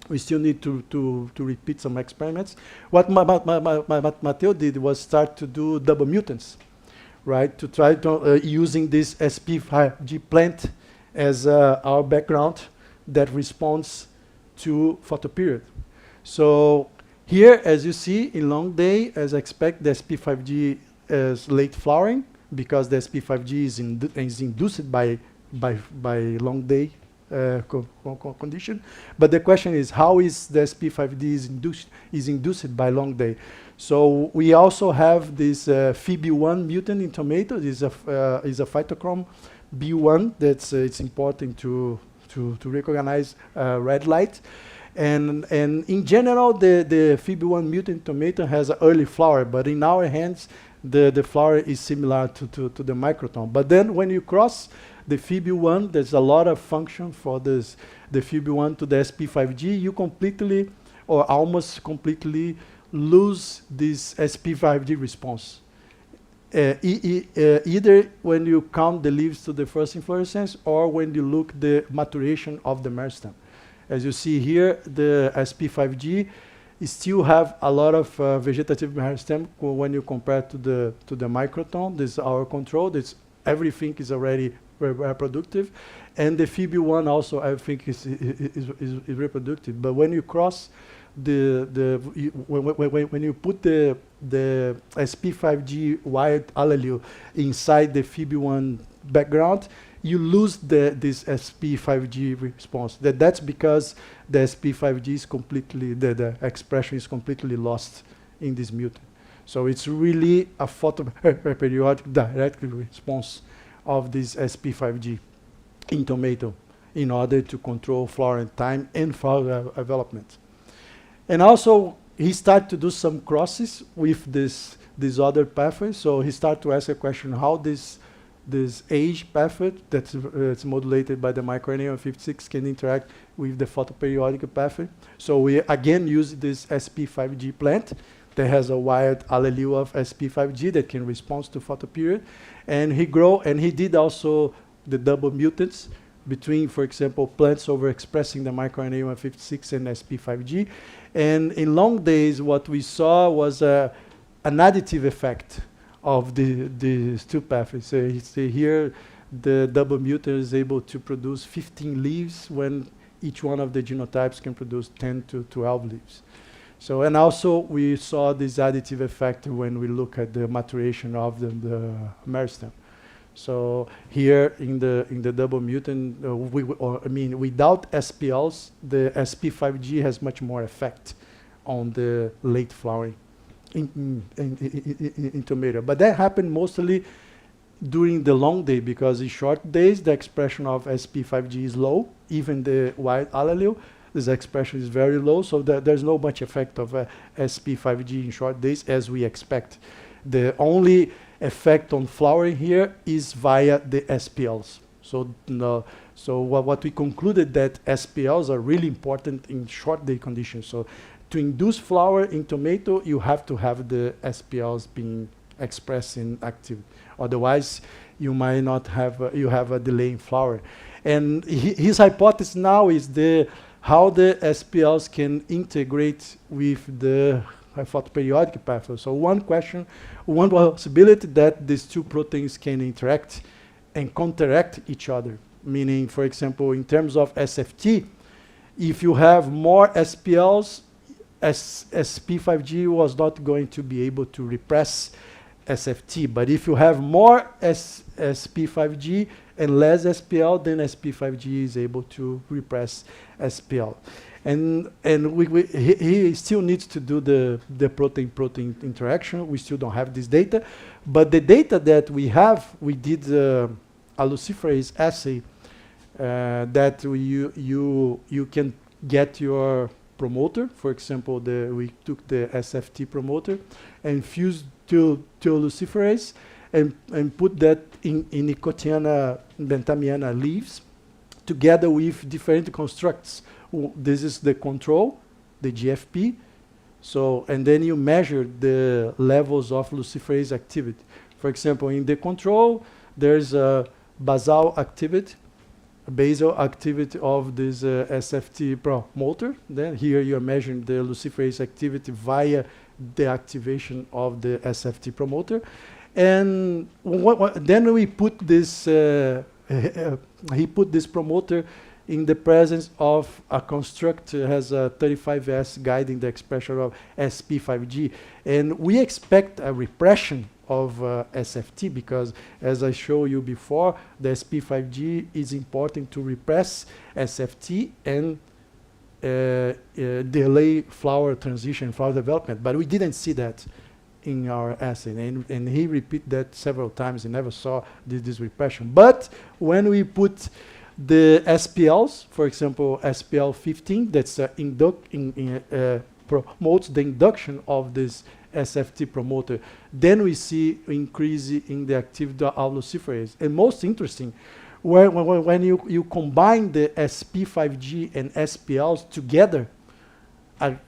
B: We still need to repeat some experiments. What Mateus did was start to do double mutants, right? To try to using this SP5G plant as our background that responds to photoperiod. So here, as you see, in long day, as I expect, the SP5G is late flowering, because the SP5G is induced by long day condition. But the question is, how is the SP5D is induced by long day? So we also have this Phoebe1 mutant in tomatoes. Is a phytochrome B1 that's it's important to recognize red light. And in general, the Phoebe1 mutant tomato has an early flower, but in our hands, the flower is similar to the microRNA. But then when you cross the Phoebe1, there's a lot of function for this, the Phoebe1 to the SP5G. You completely or almost completely lose this SP5G response. either when you count the leaves to the first inflorescence or when you look the maturation of the meristem. As you see here, the SP5G still have a lot of vegetative meristem when you compare to the microtome. This is our control. This everything is already reproductive, and the Phoebe1 also I think is reproductive. But when you cross when you put the SP5G wired allele inside the Phoebe1 background, you lose this SP5G response. That's because the SP5G is completely, the expression is completely lost in this mutant. So it's really a photoperiodic direct response of this SP5G in tomato in order to control flowering time and flower development. And also, he started to do some crosses with this other pathway. So he started to ask a question how this age pathway that's it's modulated by the microRNA 56 can interact with the photoperiodic pathway. So we again use this SP5G plant that has a wired allele of SP5G that can respond to photoperiod. And he did also the double mutants between, for example, plants overexpressing the microRNA 156 and SP5G. And in long days, what we saw was an additive effect of these two pathways. So you see here, the double mutant is able to produce 15 leaves when each one of the genotypes can produce 10 to 12 leaves. So, and also we saw this additive effect when we look at the maturation of the meristem. So here in the double mutant, without SPLs, the SP5G has much more effect on the late flowering in tomato. But that happened mostly during the long day, because in short days the expression of SP5G is low. Even the wild allele, this expression is very low, so there's no much effect of SP5G in short days as we expect. The only effect on flowering here is via the SPLs. So what we concluded that SPLs are really important in short day conditions. So to induce flower in tomato, you have to have the SPLs being expressed in active. Otherwise, you might not have you have a delay in flower. And his hypothesis now is how the SPLs can integrate with the photoperiodic pathway. So one possibility that these two proteins can interact and counteract each other. Meaning, for example, in terms of SFT, if you have more SPLs, SP5G was not going to be able to repress SFT. But if you have more SP5G and less SPL, then SP5G is able to repress SPL. And he still needs to do the protein-protein interaction. We still don't have this data. But the data that we have, we did a luciferase assay that you can get your promoter. For example, we took the SFT promoter and fused to luciferase and put that in Nicotiana bentamiana leaves together with different constructs. This is the control, the GFP. So, and then you measure the levels of luciferase activity. For example, in the control, there's a basal activity of this SFT promoter. Then here you are measuring the luciferase activity via the activation of the SFT promoter. And then we put this, he put this promoter in the presence of a construct that has a 35S guiding the expression of SP5G. And we expect a repression of SFT because, as I showed you before, the SP5G is important to repress SFT and delay flower transition, flower development. But we didn't see that in our assay. And he repeated that several times. He never saw this repression. But when we put the SPLs, for example, SPL15, that's promotes the induction of this SFT promoter. Then we see increase in the activity of luciferase. And most interesting, when you combine the SP5G and SPLs together, and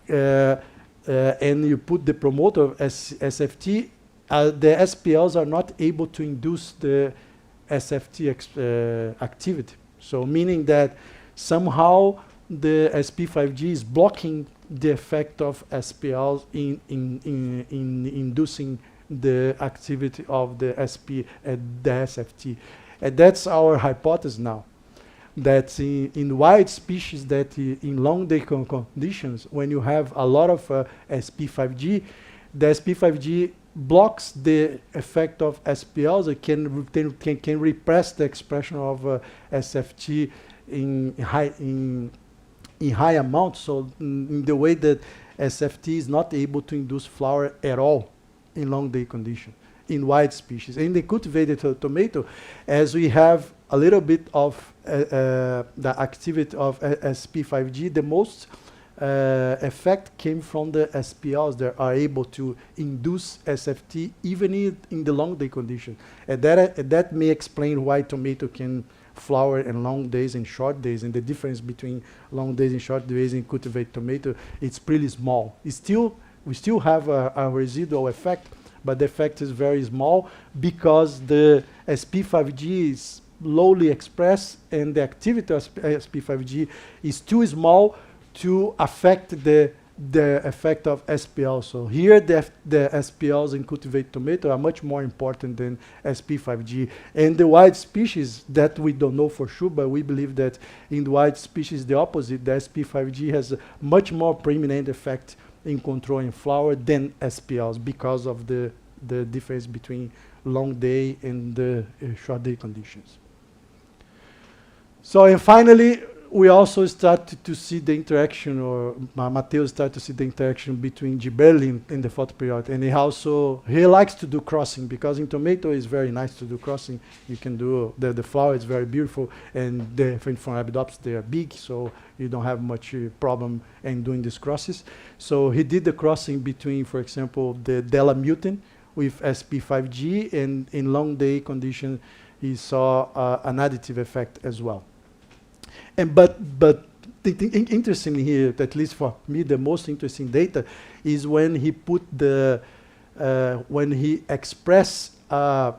B: you put the promoter of SFT, the SPLs are not able to induce the SFT activity. So meaning that somehow the SP5G is blocking the effect of SPLs in inducing the activity of the SP at the SFT. And that's our hypothesis now, that in wide species, that in long day conditions, when you have a lot of SP5G, the SP5G blocks the effect of SPLs. It can repress the expression of SFT in high amounts. So in the way that SFT is not able to induce flower at all in long day condition in wide species. In the cultivated tomato, as we have a little bit of the activity of SP5G, the most effect came from the SPLs that are able to induce SFT even in the long day condition. And that may explain why tomato can flower in long days and short days, and the difference between long days and short days in cultivated tomato, it's pretty small. We still have a residual effect, but the effect is very small because the SP5G is lowly expressed and the activity of SP5G is too small to affect the effect of SPL. So here the SPLs in cultivated tomato are much more important than SP5G. And the wide species, that we don't know for sure, but we believe that in the wide species the opposite, the SP5G has a much more preeminent effect in controlling flower than SPLs because of the difference between long day and the short day conditions. So and finally, we also started to see the interaction, or Matteo started to see the interaction between Gibberellin and the photoperiod. And he likes to do crossing, because in tomato it's very nice to do crossing. You can do, the flower is very beautiful, and from Arabidopsis they are big, so you don't have much problem in doing these crosses. So he did the crossing between, for example, the DELLA mutant with SP5G, and in long day condition he saw an additive effect as well. And but interesting here, at least for me, the most interesting data is when he put when he expressed a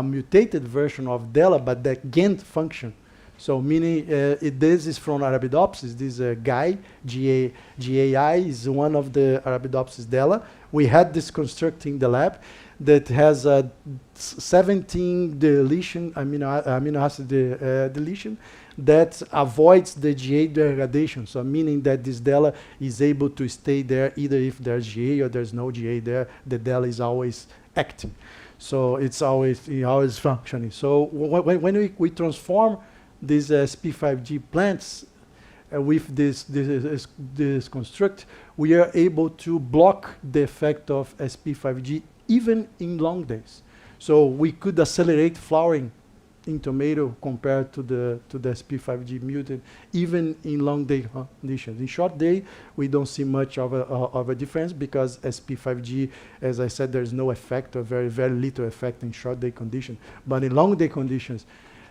B: mutated version of DELLA, but that gained function. So meaning this is from Arabidopsis. This guy, GAI, is one of the Arabidopsis DELLA. We had this construct in the lab that has a 17 deletion, amino acid deletion, that avoids the GA degradation. So meaning that this DELLA is able to stay there, either if there's GA or there's no GA there, the DELLA is always acting. So it's always functioning. So when we transform these SP5G plants with this construct, we are able to block the effect of SP5G even in long days. So we could accelerate flowering in tomato compared to the SP5G mutant, even in long day conditions. In short day, we don't see much of a difference, because SP5G, as I said, there's no effect, or very, very little effect in short day conditions. But in long day conditions,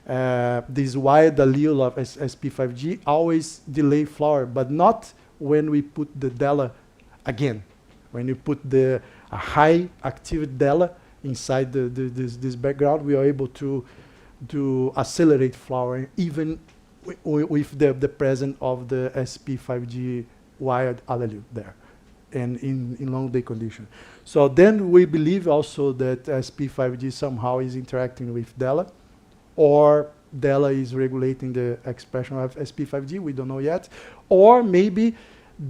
B: this wild allele of SP5G always delay flower, but not when we put the DELLA again. When you put a high active DELLA inside this background, we are able to accelerate flowering even with the presence of the SP5G wild allele there, and in long day condition. So then we believe also that SP5G somehow is interacting with DELLA, or DELLA is regulating the expression of SP5G, we don't know yet. Or maybe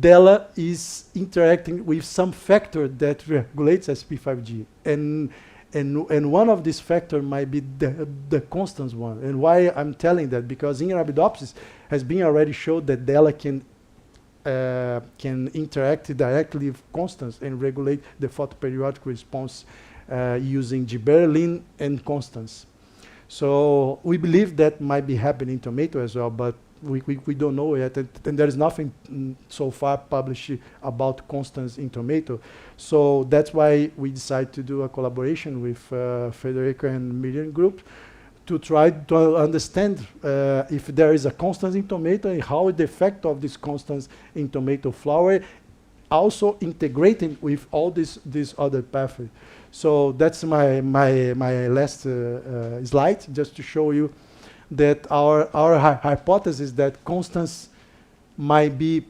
B: DELLA is interacting with some factor that regulates SP5G. And one of these factors might be the constant one. And why I'm telling that? Because in Arabidopsis has been already shown that DELLA can interact directly with constants and regulate the photoperiodic response using Gibberellin and constants. So we believe that might be happening in tomato as well, but we don't know yet, and there is nothing so far published about constants in tomato. So that's why we decided to do a collaboration with Federico and Miriam group to try to understand if there is a constant in tomato and how the effect of these constants in tomato flower also integrating with all these other pathways. So that's my last slide, just to show you that our hypothesis that constants might be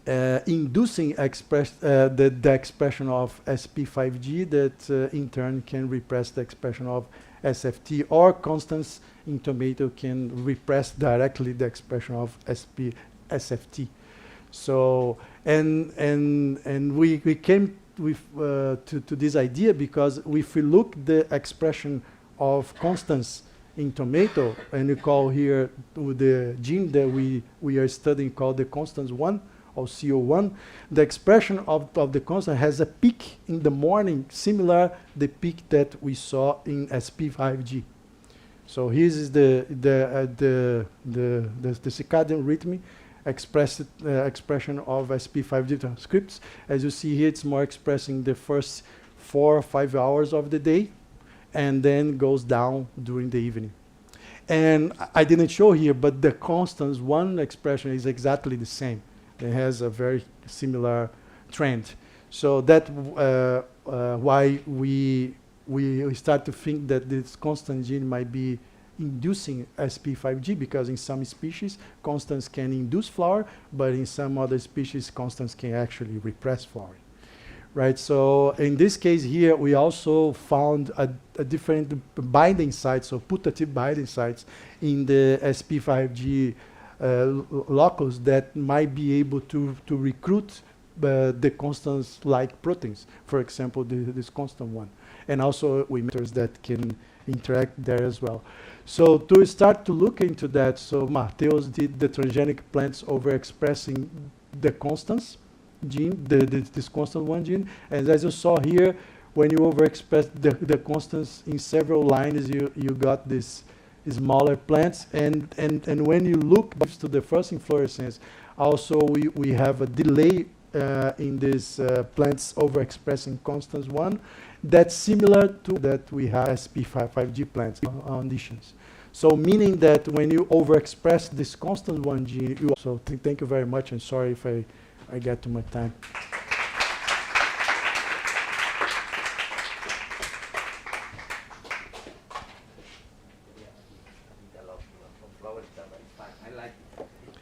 B: inducing the expression of SP5G that in turn can repress the expression of SFT, or constants in tomato can repress directly the expression of SFT. So and we came with to this idea because if we look the expression of constants in tomato, and we call here the gene that we are studying called the constans 1 or CO1, the expression of the constant has a peak in the morning similar the peak that we saw in SP5G. So here is the circadian rhythm expression of SP5G transcripts. As you see here, it's more expressing the first 4 or 5 hours of the day, and then goes down during the evening. And I didn't show here, but the constants 1 expression is exactly the same. It has a very similar trend. So that why we start to think that this constant gene might be inducing SP5G, because in some species constants can induce flower, but in some other species constants can actually repress flowering. Right, so in this case here, we also found a different binding sites, so putative binding sites in the SP5G locus that might be able to recruit the constants like proteins, for example, this constant 1. And also emitters that can interact there as well. So to start to look into that, so Mateus did the transgenic plants overexpressing the constants gene, this constant 1 gene, and as you saw here, when you overexpress the constants in several lines, you got this smaller plants, and when you look to the first inflorescence, also we have a delay in these plants overexpressing constants 1 that's similar to that we have SP5G plants conditions. So meaning that when you overexpress this constant 1 gene, you also thank you very much, and sorry if I get too much time.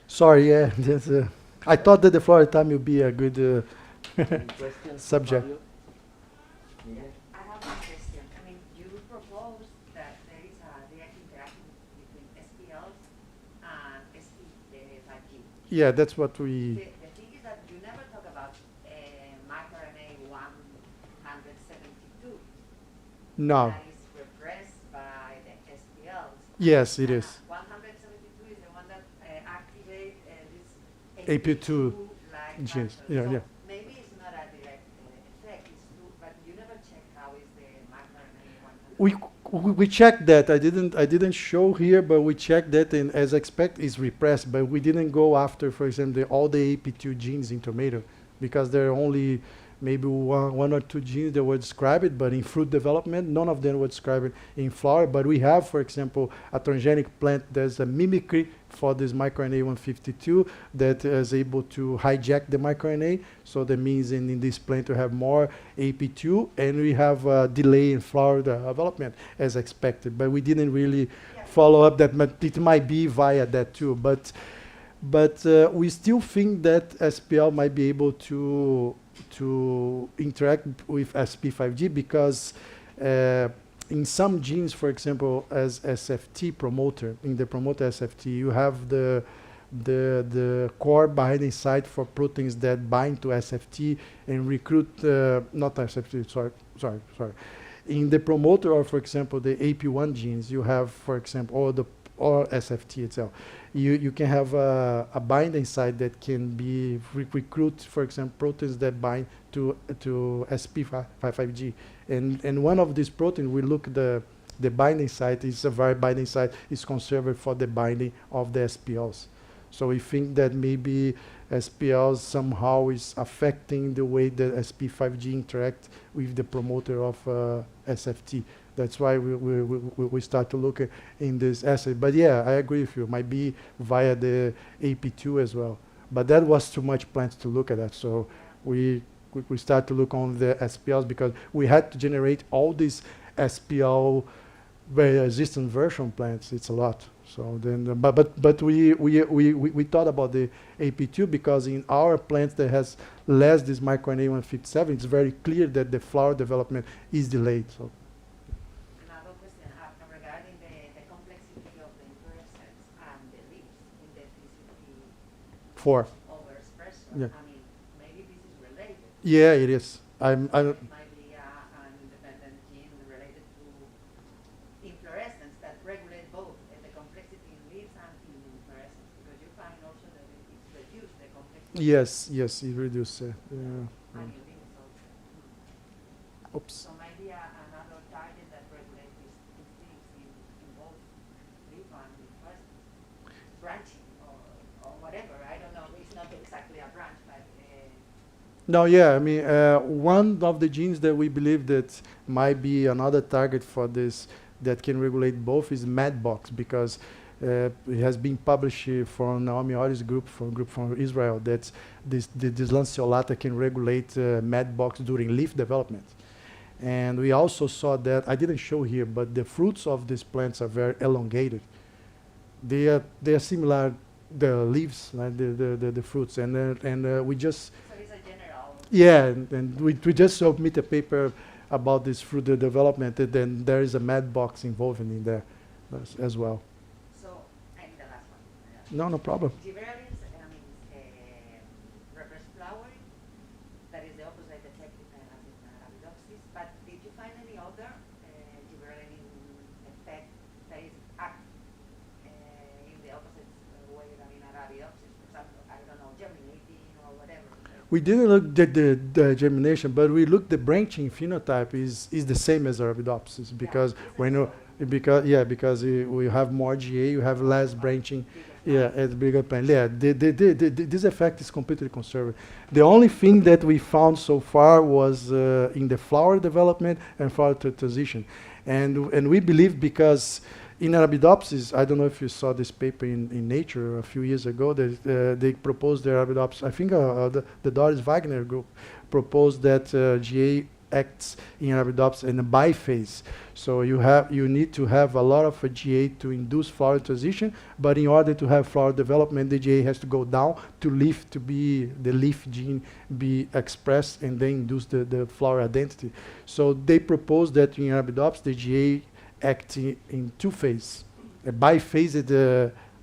B: Sorry, yeah. I thought that the flower time would be a good subject.
C: Yeah. I have one question. I mean, you propose that there is a direct interaction between SPLs and SP5G.
B: Yeah, that's what we...
C: The thing is that you never talk about microRNA 172.
B: No.
C: That is repressed by the SPLs.
B: Yes, it is.
C: 172 is the one that activates this
B: AP2
C: like
B: genes.
C: factor.
B: Yeah,
C: So
B: yeah.
C: maybe it's not a direct effect, it's true, but you never check how is the microRNA 172.
B: We checked that. I didn't show here, but we checked that, and as expected, is repressed. But we didn't go after, for example, all the AP2 genes in tomato, because there are only maybe one or two genes that were described, but in fruit development, none of them were described in flower. But we have, for example, a transgenic plant that's a mimicry for this microRNA 152 that is able to hijack the microRNA. So that means in this plant to have more AP2, and we have a delay in flower development as expected. But we didn't really follow up that. It might be via that too. But we still think that SPL might be able to interact with SP5G, because in some genes, for example, as SFT promoter, in the promoter SFT, you have the core binding site for proteins that bind to SFT and recruit, not SFT, sorry. In the promoter, or for example, the AP1 genes, you have, for example, or SFT itself, you can have a binding site that can be recruit, for example, proteins that bind to SP5G. And one of these proteins, we look the binding site is a very binding site, is conserved for the binding of the SPLs. So we think that maybe SPLs somehow is affecting the way the SP5G interact with the promoter of SFT. That's why we start to look in this assay. But yeah, I agree with you. Might be via the AP2 as well. But that was too much plants to look at that. So we start to look on the SPLs because we had to generate all these SPL very resistant version plants. It's a lot. So then, but we thought about the AP2 because in our plants that has less this microRNA 157, it's very clear that the flower development is delayed. So.
C: Another question regarding the complexity of the inflorescence and the leaves in the TCP4 overexpressor.
B: Yeah.
C: I mean, maybe this is related.
B: Yeah, it is. I
C: It might be an independent gene related to inflorescence that regulate both the complexity in leaves and in inflorescence, because you find also that it's reduced the complexity.
B: yes, it reduces.
C: And in leaves also.
B: Oops.
C: So maybe another target that regulates these things in both leaf and inflorescence, branching or whatever. I don't know. It's not exactly a branch, but.
B: No, yeah, I mean, one of the genes that we believe that might be another target for this that can regulate both is MADBOX, because it has been published from Naomi Ori's group from Israel that this lanceolata can regulate MADBOX during leaf development. And we also saw that, I didn't show here, but the fruits of these plants are very elongated. They are similar, the leaves, like the fruits, and we just. Yeah, and we just submit a paper about this fruit development, and then there is a MADBOX involved in there as well.
C: So, and the last one.
B: No problem.
C: Gibberellin, I mean, repress flowering, that is the opposite effect as in Arabidopsis, but did you find any other Gibberellin effect that is in the opposite way than in Arabidopsis? For example, I don't know, germinating or whatever.
B: We didn't look at the germination, but we looked the branching phenotype is the same as Arabidopsis, because because we have more GA, you have less branching, it's bigger plant. Yeah, this effect is completely conserved. The only thing that we found so far was in the flower development and flower transition, and we believe because. In Arabidopsis, I don't know if you saw this paper in Nature a few years ago. They proposed the Arabidopsis. I think the Doris Wagner group proposed that GA acts in Arabidopsis in a biphase. So you need to have a lot of GA to induce flower transition, but in order to have flower development, the GA has to go down to leaf to be the leaf gene be expressed and then induce the flower identity. So they proposed that in Arabidopsis, the GA acting in two phases, a biphased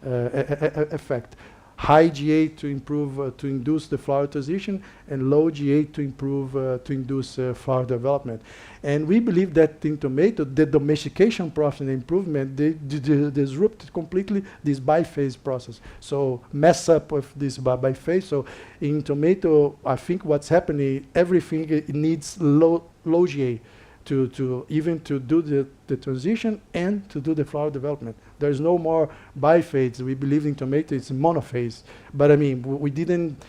B: effect. High GA to improve, to induce the flower transition, and low GA to improve, to induce flower development. And we believe that in tomato, the domestication process and improvement, they disrupted completely this biphase process. So mess up with this biphase. So in tomato, I think what's happening, everything it needs low GA. To even to do the transition and to do the flower development. There's no more biphase. We believe in tomato it's monophase. But I mean, we didn't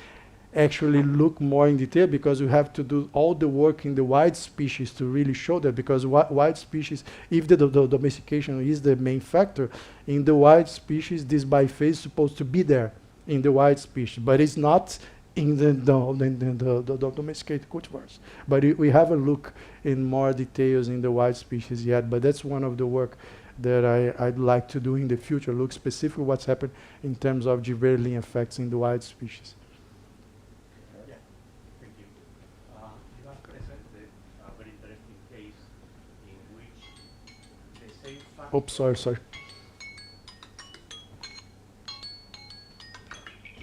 B: actually look more in detail because we have to do all the work in the wild species to really show that, because wild species, if the domestication is the main factor, in the wild species, this biphase is supposed to be there in the wild species, but it's not in the domesticated cultivars. But we haven't looked in more details in the wild species yet, but that's one of the work that I'd like to do in the future, look specifically what's happened in terms of Gibberellin effects in the wild species.
D: Yeah, thank you. You have presented a very interesting case in which the same factor...
B: Oops, sorry.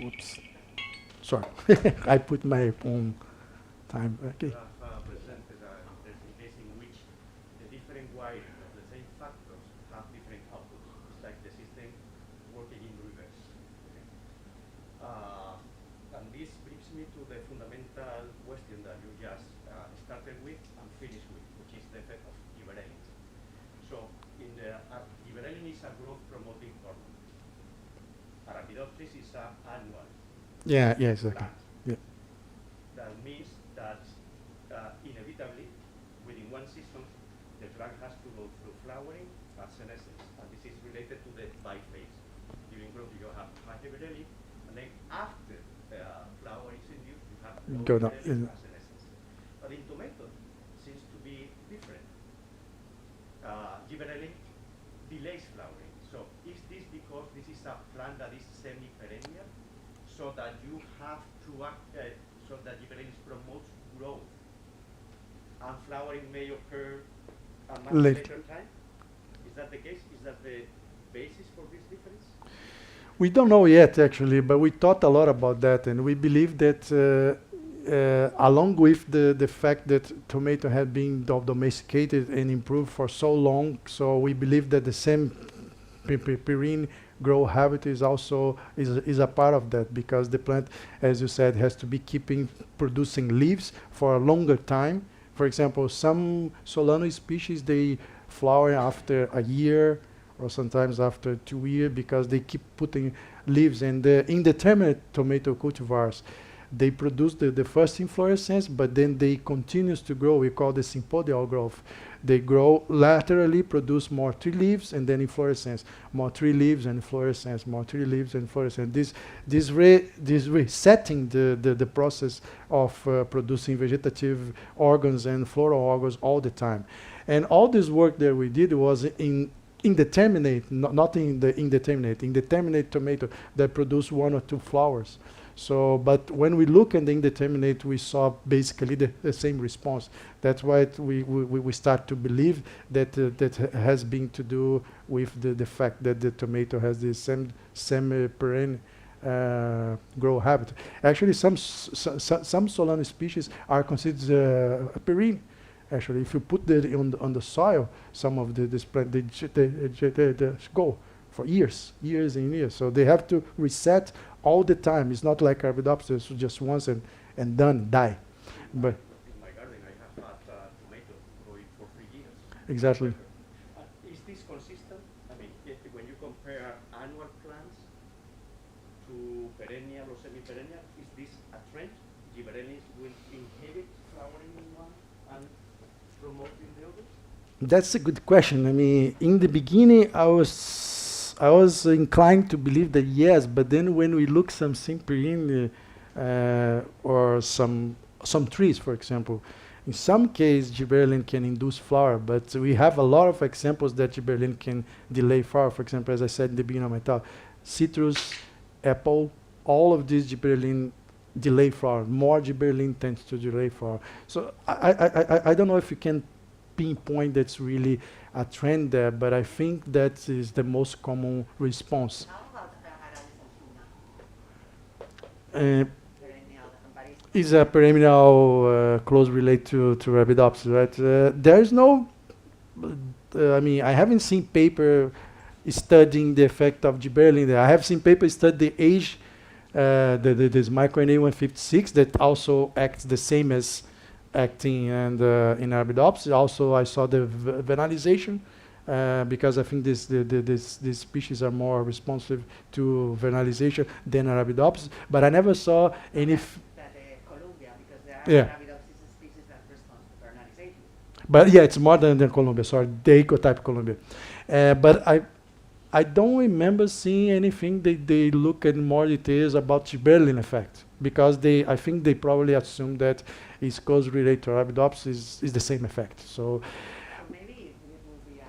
B: Oops. Sorry, I put my own time. Okay.
D: You have presented an interesting case in which the different wiring of the same factors have different outputs. It's like the system working in reverse. Okay? And this brings me to the fundamental question that you just started with and finished with, which is the effect of Gibberellin. So, in the Gibberellin is a growth-promoting hormone. Arabidopsis is an annual.
B: Yeah, exactly. Yeah.
D: That means that inevitably, within one system, the plant has to go through flowering and senescence, and this is related to the biphase. During growth, you have high Gibberellin, and then after flower is induced, you have
B: Go down.
D: gibberellin has senescence. But in tomato, seems to be different. Gibberellin delays flowering. So is this because this is a plant that is semi-perennial, so that you have to act, so that gibberellin promotes growth, and flowering may occur a much later time? Is that the case? Is that the basis for this difference?
B: We don't know yet, actually, but we thought a lot about that, and we believe that along with the fact that tomato had been domesticated and improved for so long, so we believe that the same perine grow habit is also is a part of that, because the plant, as you said, has to be keeping producing leaves for a longer time. For example, some Solano species, they flower after a year or sometimes after 2 years, because they keep putting leaves. And the indeterminate tomato cultivars, they produce the first inflorescence, but then they continues to grow. We call this sympodial growth. They grow laterally, produce more tree leaves, and then inflorescence, more tree leaves and inflorescence, more tree leaves and inflorescence. This resetting the process of producing vegetative organs and floral organs all the time. And all this work that we did was in indeterminate, not in the indeterminate tomato that produce 1 or 2 flowers. So, but when we look at the indeterminate, we saw basically the same response. That's why we start to believe that that has been to do with the fact that the tomato has this semi-perennial grow habit. Actually, some Solano species are considered perine. Actually, if you put that on the soil, some of this plant they go for years and years. So they have to reset all the time. It's not like Arabidopsis, just once and done, die. But
D: in my garden, I have had tomato growing for 3 years.
B: Exactly.
D: Is this consistent? I mean, when you compare annual plants to perennial or semi-perennial, is this a trend? Gibberellins will inhibit flowering in one and promote in the other?
B: That's a good question. I mean, in the beginning, I was inclined to believe that yes, but then when we look some perine or some trees, for example, in some case gibberellin can induce flower, but we have a lot of examples that gibberellin can delay flower. For example, as I said in the beginning of my talk, citrus, apple, all of these gibberellin delay flower. More gibberellin tends to delay flower. So I don't know if you can pinpoint that's really a trend there, but I think that is the most common response.
C: How about Arabidopsis? Perennial and baristic?
B: Is a perennial close related to Arabidopsis, right? There is no, I mean, I haven't seen paper studying the effect of gibberellin there. I have seen paper study the age, this microRNA 156 that also acts the same as acting and in Arabidopsis. Also, I saw the vernalization because I think these species are more responsive to vernalization than Arabidopsis. But I never saw any.
C: Columbia, because there are Arabidopsis species that respond to vernalization.
B: But yeah, it's more than Columbia. Sorry, the ecotype Columbia. But I don't remember seeing anything they look at more details about gibberellin effect, because I think they probably assume that it's close related to Arabidopsis is the same effect. So
C: maybe it will be a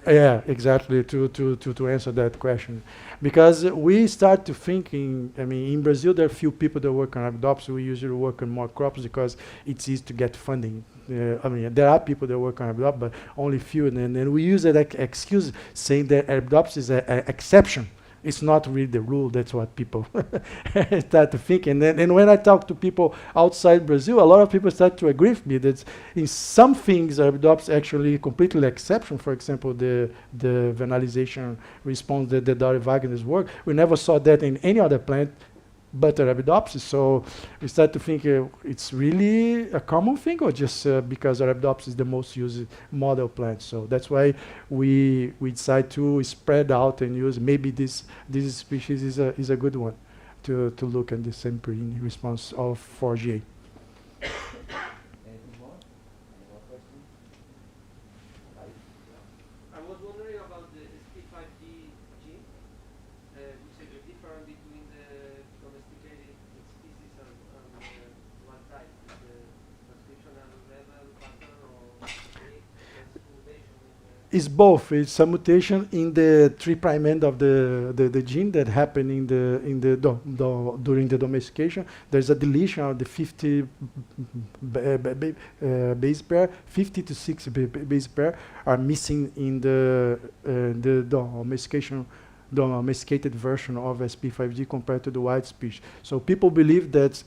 C: good
B: yeah, exactly, to answer that question. Because we start to thinking, I mean, in Brazil there are few people that work on Arabidopsis. We usually work on more crops because it's easy to get funding. I mean, there are people that work on Arabidopsis, but only few. And we use that excuse saying that Arabidopsis is an exception. It's not really the rule. That's what people start to think. And then when I talk to people outside Brazil, a lot of people start to agree with me that in some things Arabidopsis actually completely exception. For example, the vernalization response that the Dory Wagner's work. We never saw that in any other plant but Arabidopsis. So we start to think it's really a common thing, or just because Arabidopsis is the most used model plant. So that's why we decide to spread out and use maybe this species is a good one to look at the same perine response of 4GA.
A: Anything more? Any more questions?
E: I was wondering about the SP5D gene, which is the difference between the domesticated species and
B: It's both. It's a mutation in the 3' end of the gene that happened during the domestication. There's a deletion of the 50 base pair. 50 to 60 base pair are missing in the domesticated version of SP5G compared to the wild species. So people believe that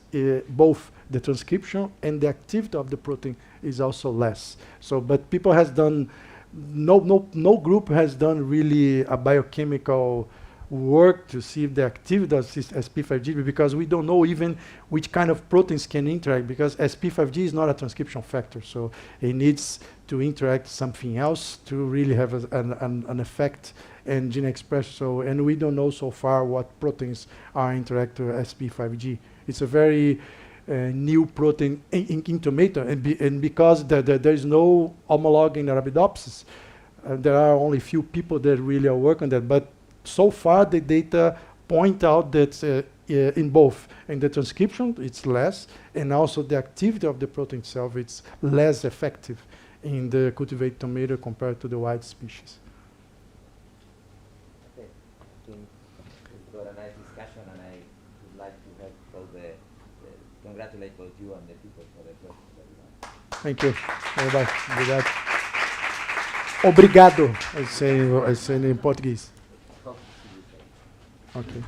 B: both the transcription and the activity of the protein is also less. So, but people has done. No group has done really a biochemical work to see if the activity of this SP5G, because we don't know even which kind of proteins can interact, because SP5G is not a transcription factor, so it needs to interact something else to really have an effect in gene expression. So, and we don't know so far what proteins are interacting with SP5G. It's a very new protein in tomato, and because there is no homologue in Arabidopsis, there are only few people that really are working on that. But so far, the data point out that in both, in the transcription, it's less, and also the activity of the protein itself, it's less effective in the cultivated tomato compared to the wild species.
A: Okay, I think we've got a nice discussion, and I would like to have all congratulate both you and the people for the questions that you asked.
B: Thank you. Obrigado, I say in Portuguese. Okay.